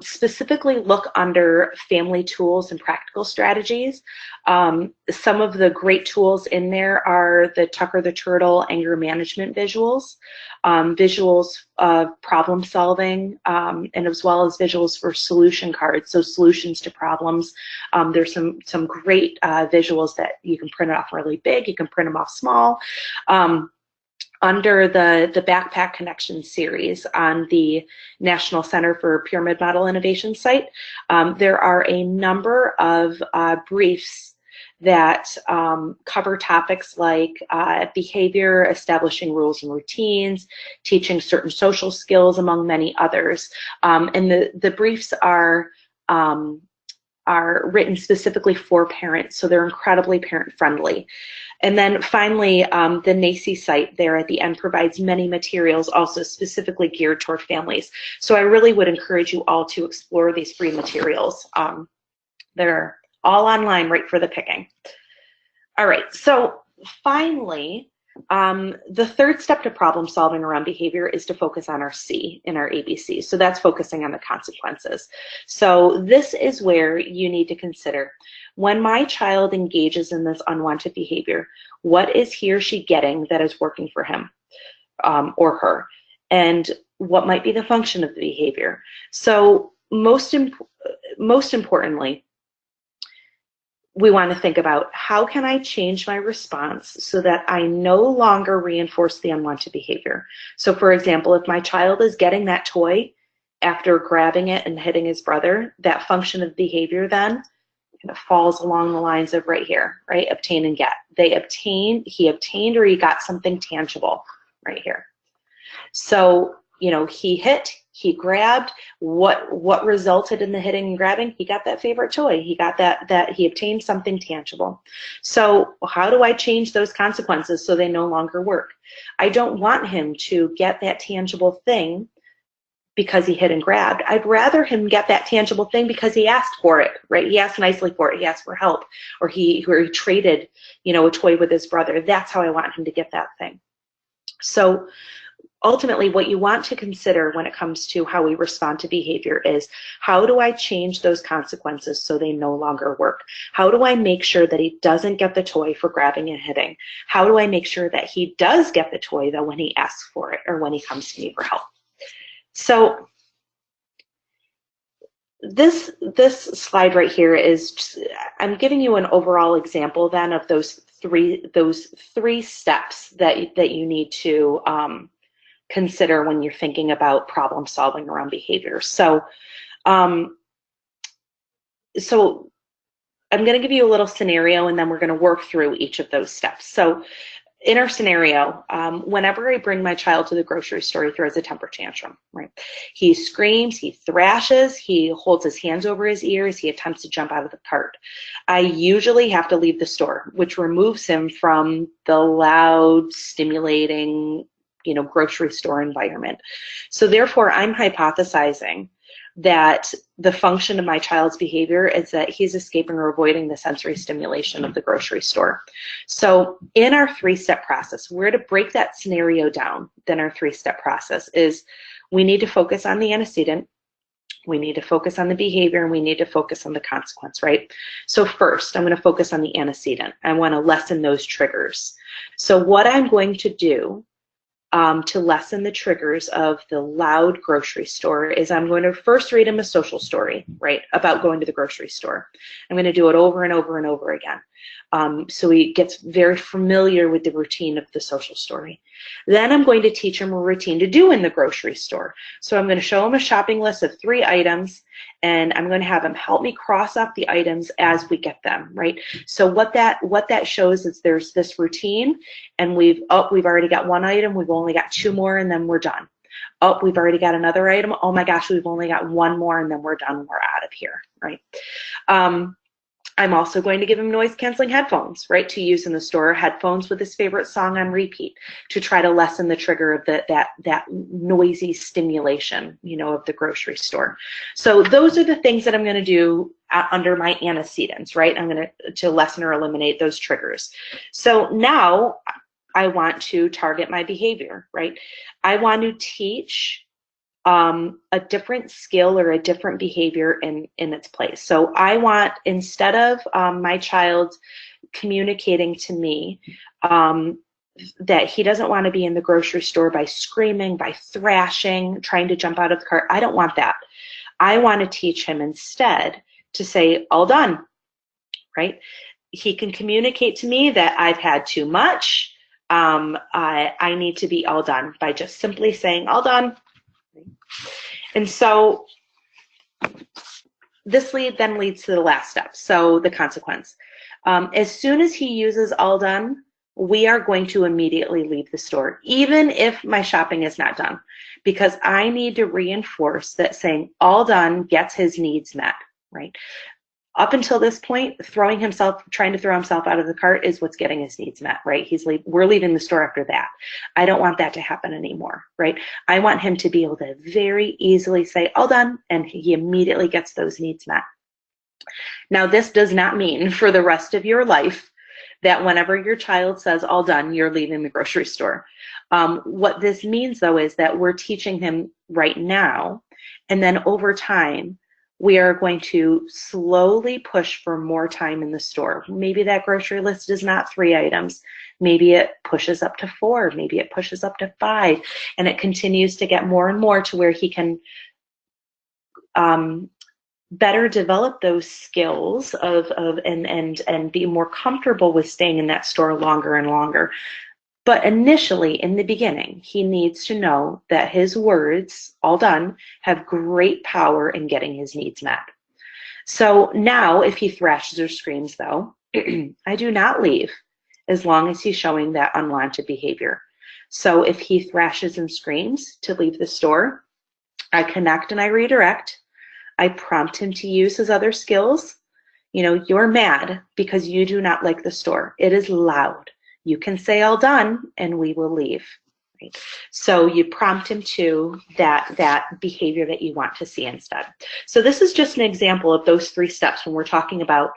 Speaker 3: Specifically look under family tools and practical strategies. Some of the great tools in there are the Tucker the Turtle anger management visuals, visuals of problem solving, and as well as visuals for solution cards, so solutions to problems. There's some great visuals that you can print off really big, you can print them off small. Under the Backpack Connection series on the National Center for Pyramid Model Innovation site, there are a number of briefs that cover topics like behavior, establishing rules and routines, teaching certain social skills, among many others. And the briefs are written specifically for parents, so they're incredibly parent-friendly. And then finally, the NACCE site there at the end provides many materials also specifically geared toward families. So I really would encourage you all to explore these free materials. They're all online, right for the picking. All right, so finally, the third step to problem solving around behavior is to focus on our C in our ABC. So that's focusing on the consequences. So this is where you need to consider, when my child engages in this unwanted behavior, what is he or she getting that is working for him or her? And what might be the function of the behavior? So most importantly, we want to think about, how can I change my response so that I no longer reinforce the unwanted behavior? So for example, if my child is getting that toy after grabbing it and hitting his brother, that function of behavior then kind of falls along the lines of right here, right? Obtain and get. He obtained or he got something tangible right here. So, he hit, he grabbed. What resulted in the hitting and grabbing? He got that favorite toy. He got that he obtained something tangible. So how do I change those consequences so they no longer work? I don't want him to get that tangible thing because he hit and grabbed. I'd rather him get that tangible thing because he asked for it, right? He asked nicely for it. He asked for help, or he traded, a toy with his brother. That's how I want him to get that thing. So ultimately, what you want to consider when it comes to how we respond to behavior is, how do I change those consequences so they no longer work? How do I make sure that he doesn't get the toy for grabbing and hitting? How do I make sure that he does get the toy, though, when he asks for it or when he comes to me for help? So this slide right here is, I'm giving you an overall example then of those three steps that you need to consider when you're thinking about problem solving around behavior. So I'm going to give you a little scenario, and then we're going to work through each of those steps. So in our scenario, whenever I bring my child to the grocery store, he throws a temper tantrum, right? He screams, he thrashes, he holds his hands over his ears, he attempts to jump out of the cart. I usually have to leave the store, which removes him from the loud, stimulating, grocery store environment. So therefore, I'm hypothesizing that the function of my child's behavior is that he's escaping or avoiding the sensory stimulation of the grocery store. So in our three-step process, we're to break that scenario down. Then our three-step process is we need to focus on the antecedent, we need to focus on the behavior, and we need to focus on the consequence, right? So first, I'm going to focus on the antecedent. I want to lessen those triggers. So what I'm going to do to lessen the triggers of the loud grocery store is I'm going to first read him a social story, right, about going to the grocery store. I'm going to do it over and over and over again. So he gets very familiar with the routine of the social story. Then I'm going to teach him a routine to do in the grocery store. So I'm going to show him a shopping list of 3 items, and I'm going to have him help me cross off the items as we get them, right? So what that shows is there's this routine, and we've already got 1 item, we've only got 2 more, and then we're done. Oh, we've already got another item. Oh my gosh, we've only got 1 more, and then we're done. We're out of here, right? I'm also going to give him noise-canceling headphones, right, to use in the store, headphones with his favorite song on repeat to try to lessen the trigger of that noisy stimulation, of the grocery store. So those are the things that I'm going to do under my antecedents, right? I'm going to lessen or eliminate those triggers. So now I want to target my behavior, right? I want to teach a different skill or a different behavior in its place. So I want, instead of my child communicating to me that he doesn't want to be in the grocery store by screaming, by thrashing, trying to jump out of the cart, I don't want that. I want to teach him instead to say, all done, right? He can communicate to me that I've had too much, I need to be all done, by just simply saying, all done. And so this then leads to the last step, so the consequence. As soon as he uses all done, we are going to immediately leave the store, even if my shopping is not done, because I need to reinforce that saying all done gets his needs met, right? Up until this point, trying to throw himself out of the cart is what's getting his needs met, right? We're leaving the store after that. I don't want that to happen anymore, right? I want him to be able to very easily say, all done, and he immediately gets those needs met. Now, this does not mean for the rest of your life that whenever your child says all done, you're leaving the grocery store. What this means, though, is that we're teaching him right now, and then over time, we are going to slowly push for more time in the store. Maybe that grocery list is not 3 items. Maybe it pushes up to 4. Maybe it pushes up to 5. And it continues to get more and more to where he can better develop those skills and be more comfortable with staying in that store longer and longer. But initially, in the beginning, he needs to know that his words, all done, have great power in getting his needs met. So now, if he thrashes or screams, though, I do not leave as long as he's showing that unwanted behavior. So if he thrashes and screams to leave the store, I connect and I redirect. I prompt him to use his other skills. You're mad because you do not like the store. It is loud. You can say all done and we will leave. Right? So you prompt him to that behavior that you want to see instead. So this is just an example of those 3 steps when we're talking about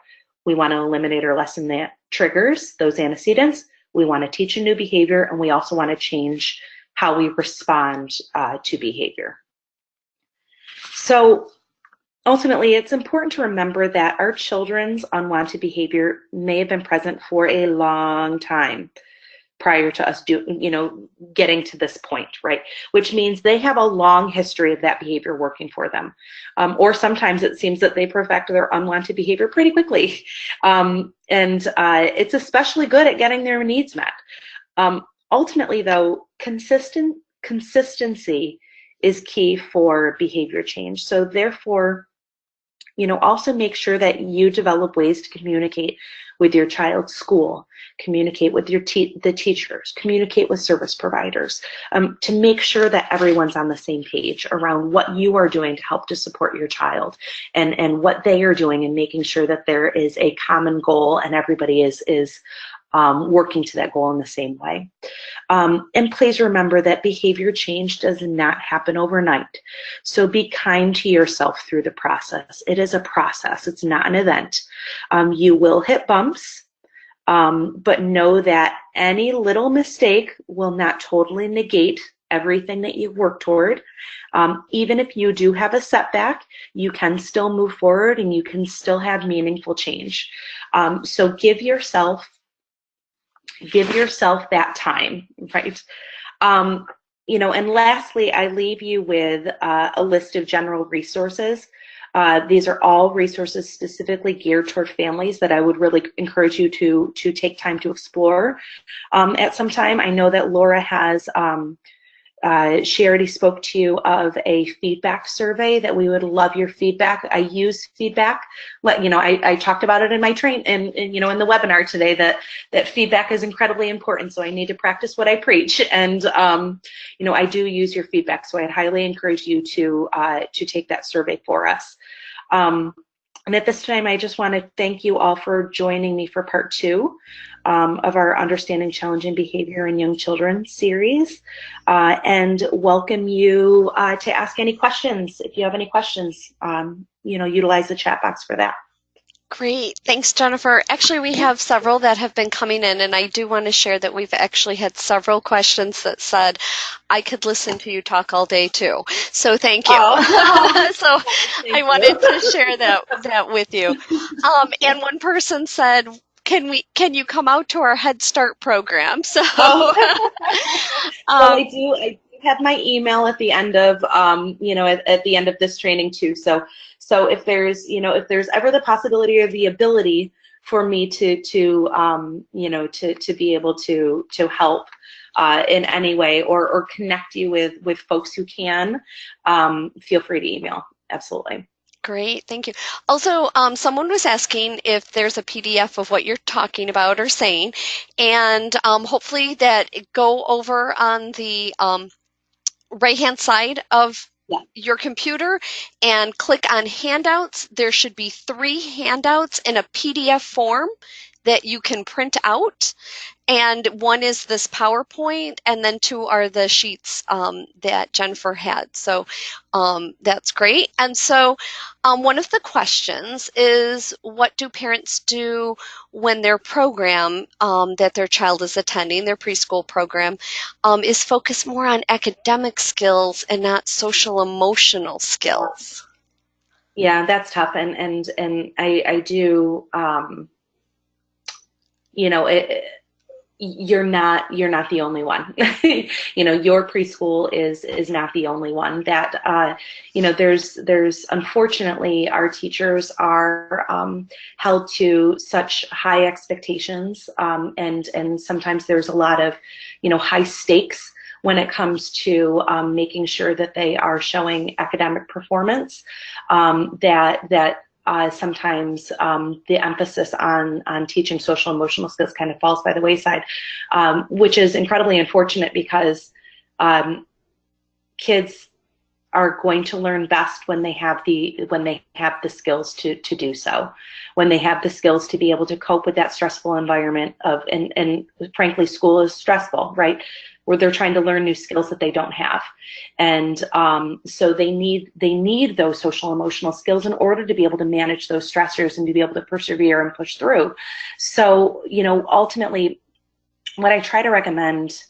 Speaker 3: we want to eliminate or lessen the triggers, those antecedents, we want to teach a new behavior, and we also want to change how we respond to behavior. So ultimately, it's important to remember that our children's unwanted behavior may have been present for a long time prior to us getting to this point, right? Which means they have a long history of that behavior working for them. Or sometimes it seems that they perfect their unwanted behavior pretty quickly. It's especially good at getting their needs met. Ultimately, though, consistency is key for behavior change. So therefore, Also make sure that you develop ways to communicate with your child's school, communicate with the teachers, communicate with service providers, to make sure that everyone's on the same page around what you are doing to help to support your child, and what they are doing, and making sure that there is a common goal and everybody is working to that goal in the same way. And please remember that behavior change does not happen overnight. So be kind to yourself through the process. It is a process. It's not an event. You will hit bumps, but know that any little mistake will not totally negate everything that you've worked toward. Even if you do have a setback, you can still move forward and you can still have meaningful change. So give yourself that time, right? And lastly, I leave you with a list of general resources. These are all resources specifically geared toward families that I would really encourage you to take time to explore at some time. I know that Laura has, she already spoke to you of a feedback survey that we would love your feedback. I use feedback. I talked about it in my in the webinar today that feedback is incredibly important. So I need to practice what I preach, and I do use your feedback. So I'd highly encourage you to take that survey for us. And at this time, I just want to thank you all for joining me for part 2 of our Understanding Challenging Behavior in Young Children series, and welcome you to ask any questions. If you have any questions, utilize the chat box for that.
Speaker 2: Great. Thanks, Jennifer. Actually, we have several that have been coming in, and I do want to share that we've actually had several questions that said, I could listen to you talk all day too. So thank you. Oh. So I wanted to share that with you. And one person said, can you come out to our Head Start program? So
Speaker 3: well, I do have my email at the end of at the end of this training too. So if there's ever the possibility or the ability for me to be able to help in any way, or connect you with folks who can, feel free to email. Absolutely.
Speaker 2: Great, thank you. Also, someone was asking if there's a PDF of what you're talking about or saying, and hopefully that go over on the right-hand side of your computer and click on handouts. There should be 3 handouts in a PDF form that you can print out. And one is this PowerPoint, and then 2 are the sheets that Jennifer had. So that's great. And so one of the questions is, what do parents do when their program that their child is attending, their preschool program, is focused more on academic skills and not social emotional skills?
Speaker 3: Yeah, that's tough. And I do, you're not the only one. Your preschool is not the only one that, there's unfortunately, our teachers are held to such high expectations, and sometimes there's a lot of, high stakes when it comes to making sure that they are showing academic performance, sometimes the emphasis on teaching social emotional skills kind of falls by the wayside, which is incredibly unfortunate, because kids are going to learn best when they have the skills to do so, when they have the skills to be able to cope with that stressful environment and frankly, school is stressful, right? Where they're trying to learn new skills that they don't have. And so they need those social emotional skills in order to be able to manage those stressors and to be able to persevere and push through. So, ultimately, what I try to recommend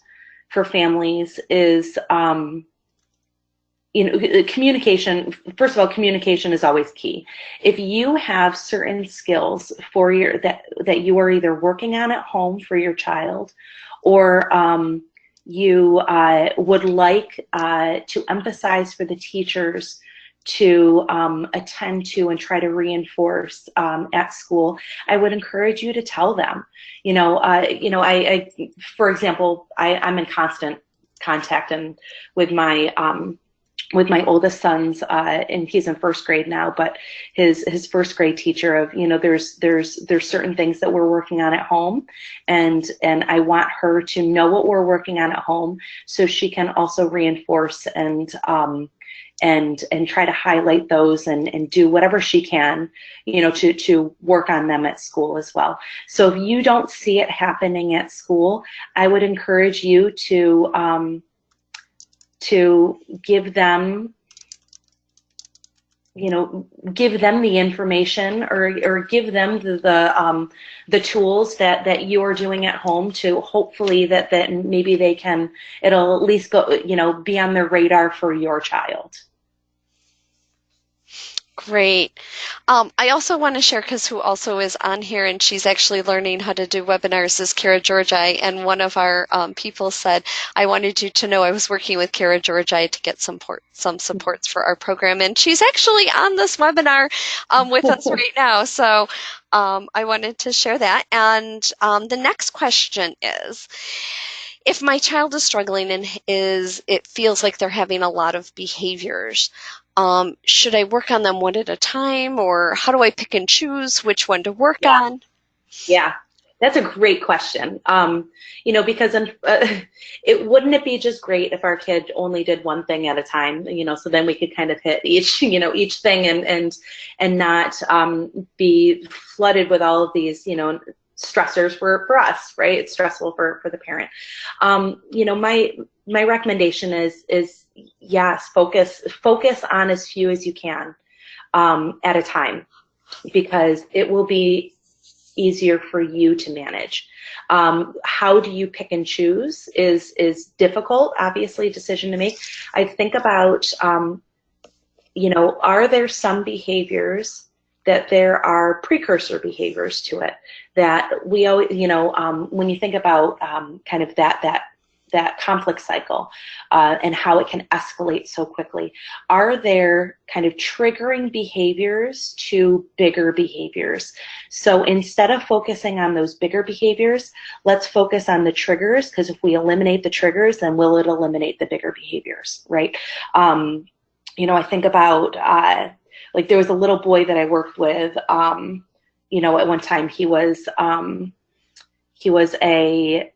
Speaker 3: for families is, communication. First of all, communication is always key. If you have certain skills for that you are either working on at home for your child, or you would like to emphasize for the teachers to attend to and try to reinforce at school, I would encourage you to tell them. For example, I'm in constant contact with my with my oldest son's, and he's in first grade now, but his first grade teacher of, there's certain things that we're working on at home, and I want her to know what we're working on at home so she can also reinforce and try to highlight those and do whatever she can, to work on them at school as well. So if you don't see it happening at school, I would encourage you to give them, give them the information, or give them the tools that you are doing at home, to hopefully that maybe it'll at least go, be on their radar for your child.
Speaker 2: Great. I also want to share, because who also is on here, and she's actually learning how to do webinars, is Kara Georgi. And one of our people said, I wanted you to know I was working with Kara Georgi to get some supports for our program. And she's actually on this webinar with us right now. So I wanted to share that. And the next question is, if my child is struggling and it feels like they're having a lot of behaviors, should I work on them one at a time, or how do I pick and choose which one to work on?
Speaker 3: Yeah, that's a great question. Because wouldn't it be just great if our kid only did one thing at a time, so then we could kind of hit each thing and not be flooded with all of these, stressors for us, right? It's stressful for the parent. My recommendation is yes, focus on as few as you can at a time, because it will be easier for you to manage. How do you pick and choose is difficult, obviously, decision to make. I think about, are there some behaviors that there are precursor behaviors to it that we always, when you think about kind of that conflict cycle and how it can escalate so quickly, are there kind of triggering behaviors to bigger behaviors? So instead of focusing on those bigger behaviors, let's focus on the triggers, because if we eliminate the triggers, then will it eliminate the bigger behaviors, right? I think about like there was a little boy that I worked with, at one time he was 8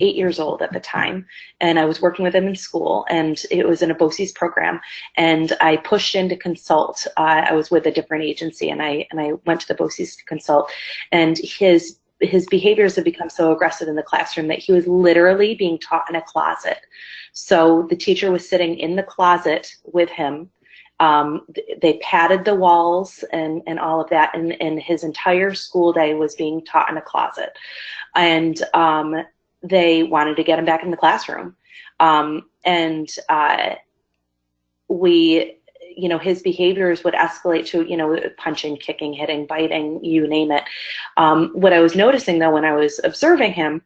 Speaker 3: years old at the time, and I was working with him in school, and it was in a BOCES program, and I pushed in to consult. I was with a different agency, and I went to the BOCES to consult, and his behaviors had become so aggressive in the classroom that he was literally being taught in a closet. So the teacher was sitting in the closet with him. They padded the walls and all of that, and his entire school day was being taught in a closet. And they wanted to get him back in the classroom. His behaviors would escalate to, punching, kicking, hitting, biting, you name it. What I was noticing, though, when I was observing him,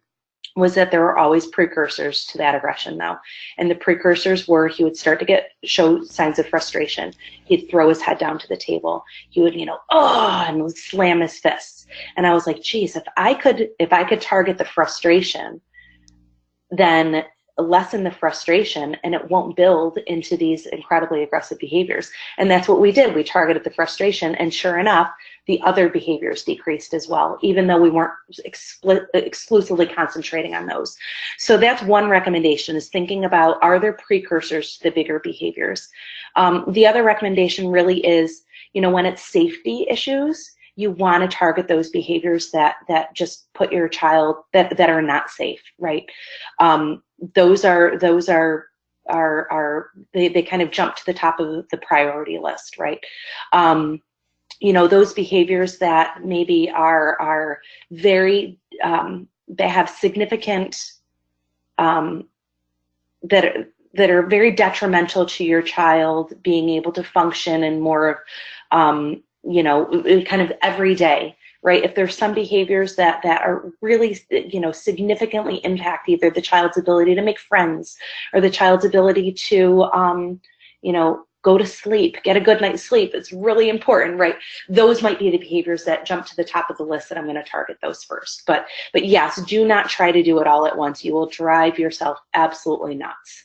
Speaker 3: was that there were always precursors to that aggression, though. And the precursors were, he would start to show signs of frustration. He'd throw his head down to the table. He would, and would slam his fists. And I was like, geez, if I could target the frustration, then lessen the frustration, and it won't build into these incredibly aggressive behaviors. And that's what we did. We targeted the frustration, and sure enough, the other behaviors decreased as well, even though we weren't exclusively concentrating on those. So that's one recommendation, is thinking about, are there precursors to the bigger behaviors? The other recommendation really is, when it's safety issues, you want to target those behaviors that just put your child, that are not safe, right? Those they kind of jump to the top of the priority list, right? Those behaviors that maybe are very, they have significant, that are very detrimental to your child being able to function in more of, kind of every day, right? If there's some behaviors that are really, significantly impact either the child's ability to make friends, or the child's ability to, go to sleep, get a good night's sleep, it's really important, right? Those might be the behaviors that jump to the top of the list, that I'm going to target those first. But yes, do not try to do it all at once. You will drive yourself absolutely nuts.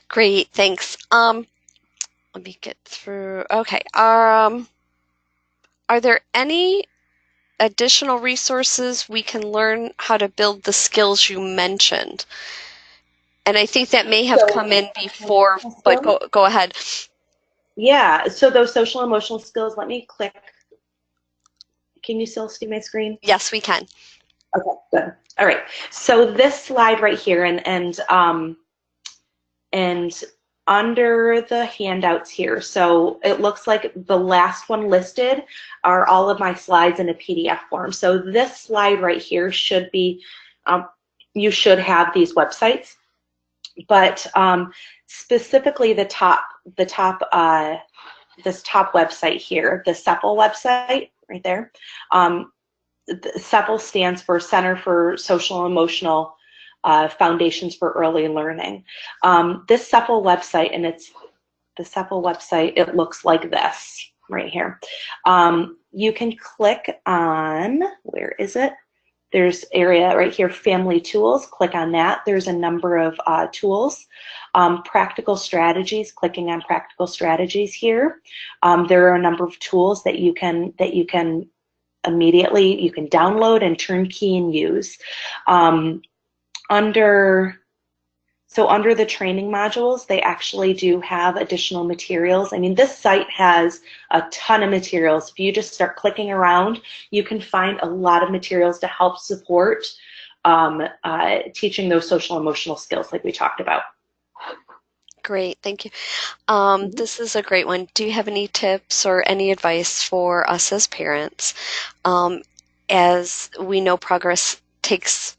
Speaker 2: Great, thanks. Let me get through. Okay. Are there any additional resources we can learn how to build the skills you mentioned? And I think that may have come in before, but go ahead.
Speaker 3: Yeah, so those social emotional skills, let me click. Can you still see my screen?
Speaker 2: Yes, we can.
Speaker 3: Okay, good. All right. So this slide right here, and under the handouts here, so it looks like the last one listed are all of my slides in a PDF form. So this slide right here should be, you should have these websites, but specifically this top website here, the CEPL website right there. CEPL stands for Center for Social and Emotional Foundations for Early Learning. This CEPL website, and it looks like this right here. You can click on, where is it? There's area right here, Family Tools. Click on that. There's a number of tools. Practical Strategies, clicking on Practical Strategies here. There are a number of tools that you can immediately, you can download and turnkey and use. Under the training modules, they actually do have additional materials. I mean, this site has a ton of materials. If you just start clicking around, you can find a lot of materials to help support teaching those social emotional skills like we talked about.
Speaker 2: Great, thank you. This is a great one. Do you have any tips or any advice for us as parents? As we know, progress takes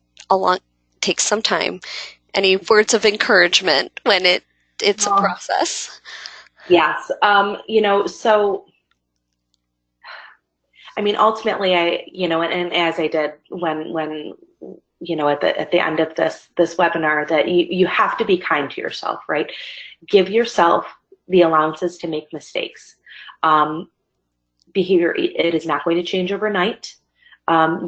Speaker 2: some time. Any words of encouragement when it's a process?
Speaker 3: Yes, so I mean, ultimately, and as I did when at the end of this webinar, that you have to be kind to yourself, right? Give yourself the allowances to make mistakes. Behavior, it is not going to change overnight. You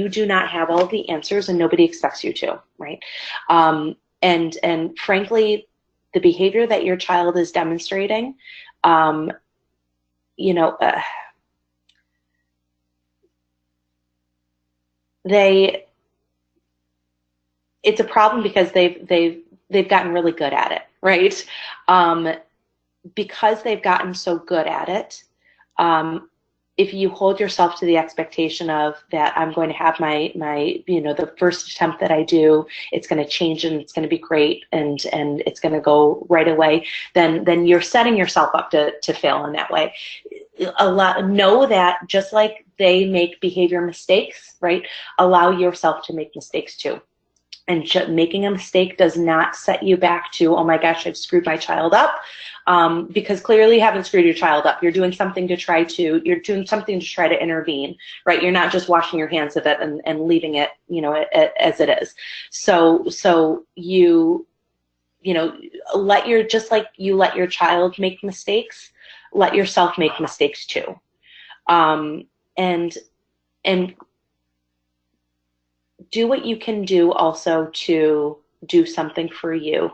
Speaker 3: do not have all the answers, and nobody expects you to, right? And frankly, the behavior that your child is demonstrating, it's a problem because they've gotten really good at it, right? Because they've gotten so good at it, if you hold yourself to the expectation of that I'm going to have my the first attempt that I do, it's going to change and it's going to be great and it's going to go right away, then you're setting yourself up to fail in that way. Know that just like they make behavior mistakes, right? Allow yourself to make mistakes too. And making a mistake does not set you back to, oh my gosh, I've screwed my child up. Because clearly you haven't screwed your child up. You're doing something to try to intervene, right? You're not just washing your hands of it and leaving it, as it is. So you just like you let your child make mistakes, let yourself make mistakes too. And do what you can do also to do something for you.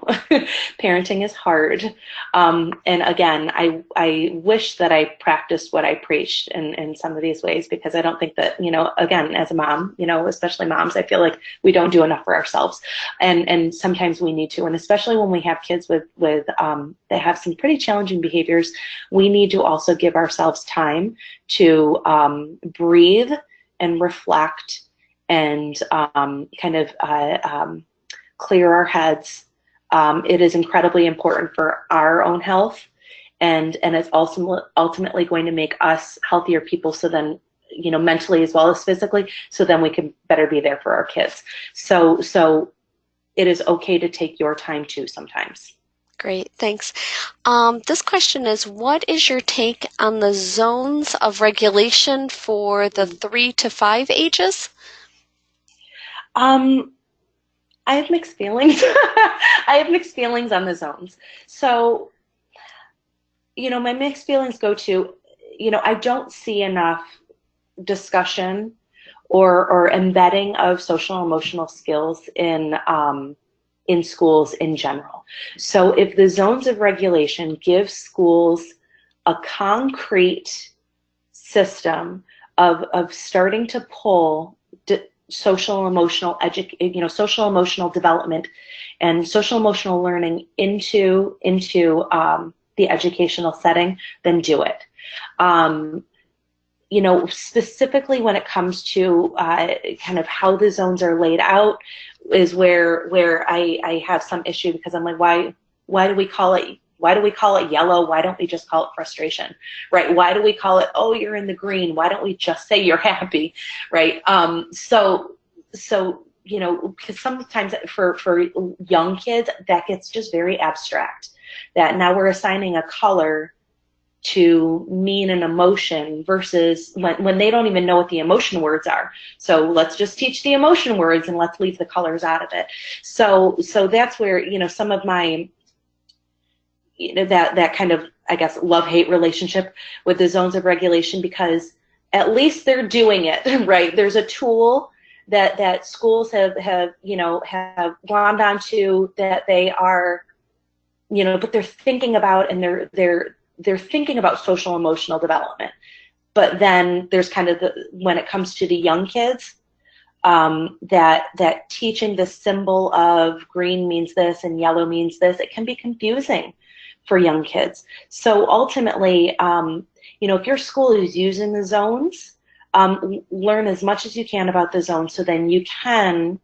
Speaker 3: Parenting is hard. And again, I wish that I practiced what I preached in some of these ways, because I don't think that, again, as a mom, especially moms, I feel like we don't do enough for ourselves. And sometimes we need to, and especially when we have kids with that have some pretty challenging behaviors, we need to also give ourselves time to breathe and reflect and clear our heads. It is incredibly important for our own health, and it's ultimately going to make us healthier people. So then, mentally as well as physically. So then we can better be there for our kids. So it is okay to take your time too sometimes.
Speaker 2: Great, thanks. This question is, what is your take on the zones of regulation for the 3 to 5 ages?
Speaker 3: I have mixed feelings. I have mixed feelings on the zones. So, my mixed feelings go to, I don't see enough discussion or embedding of social emotional skills in in schools in general. So if the zones of regulation give schools a concrete system of starting to pull social emotional social emotional development and social emotional learning into the educational setting, then do it. Specifically when it comes to kind of how the zones are laid out is where I have some issue, because I'm like, why do we call it yellow? Why don't we just call it frustration, right? Why do we call it, oh, you're in the green? Why don't we just say you're happy, right? So because sometimes for young kids, that gets just very abstract, that now we're assigning a color to mean an emotion versus when they don't even know what the emotion words are. So let's just teach the emotion words and let's leave the colors out of it. So that's where, some of my, that kind of, I guess, love-hate relationship with the zones of regulation, because at least they're doing it, right? There's a tool that schools have glommed onto, that they are, but they're thinking about, and they're thinking about social emotional development. But then there's kind of when it comes to the young kids, that teaching the symbol of green means this and yellow means this, it can be confusing for young kids. So ultimately, if your school is using the zones, learn as much as you can about the zones, so then you can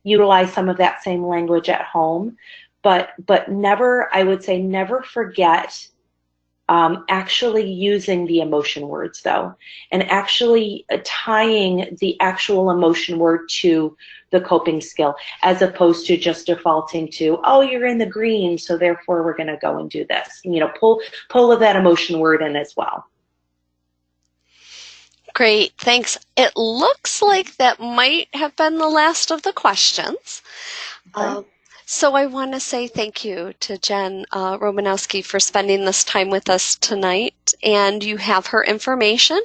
Speaker 3: utilize some of that same language at home. But never, I would say, never forget actually using the emotion words, though, and actually tying the actual emotion word to the coping skill, as opposed to just defaulting to, oh, you're in the green, so therefore we're going to go and do this. Pull of that emotion word in as well.
Speaker 2: Great, thanks. It looks like that might have been the last of the questions.
Speaker 3: Okay.
Speaker 2: So I want to say thank you to Jen Rymanowski for spending this time with us tonight. And you have her information.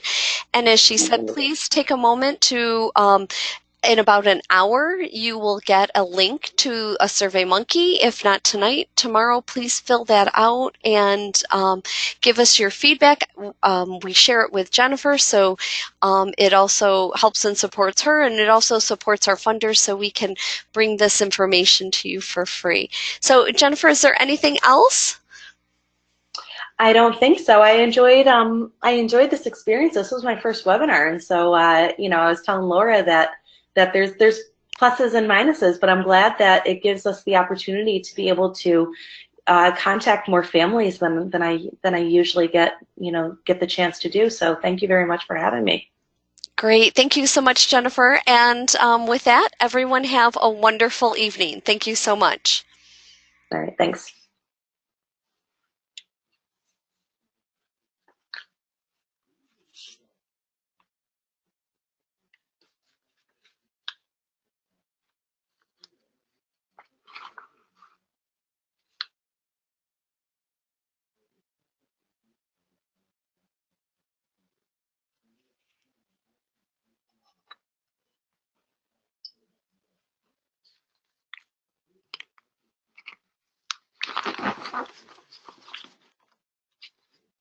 Speaker 2: And as she said, please take a moment to, in about an hour, you will get a link to a SurveyMonkey. If not tonight, tomorrow, please fill that out and give us your feedback. We share it with Jennifer, so it also helps and supports her, and it also supports our funders, so we can bring this information to you for free. So Jennifer, is there anything else?
Speaker 3: I don't think so. I enjoyed this experience. This was my first webinar, and so I was telling Laura that there's pluses and minuses, but I'm glad that it gives us the opportunity to be able to contact more families than I usually get the chance to do. So thank you very much for having me.
Speaker 2: Great. Thank you so much, Jennifer. And with that, everyone have a wonderful evening. Thank you so much.
Speaker 3: All right. Thanks.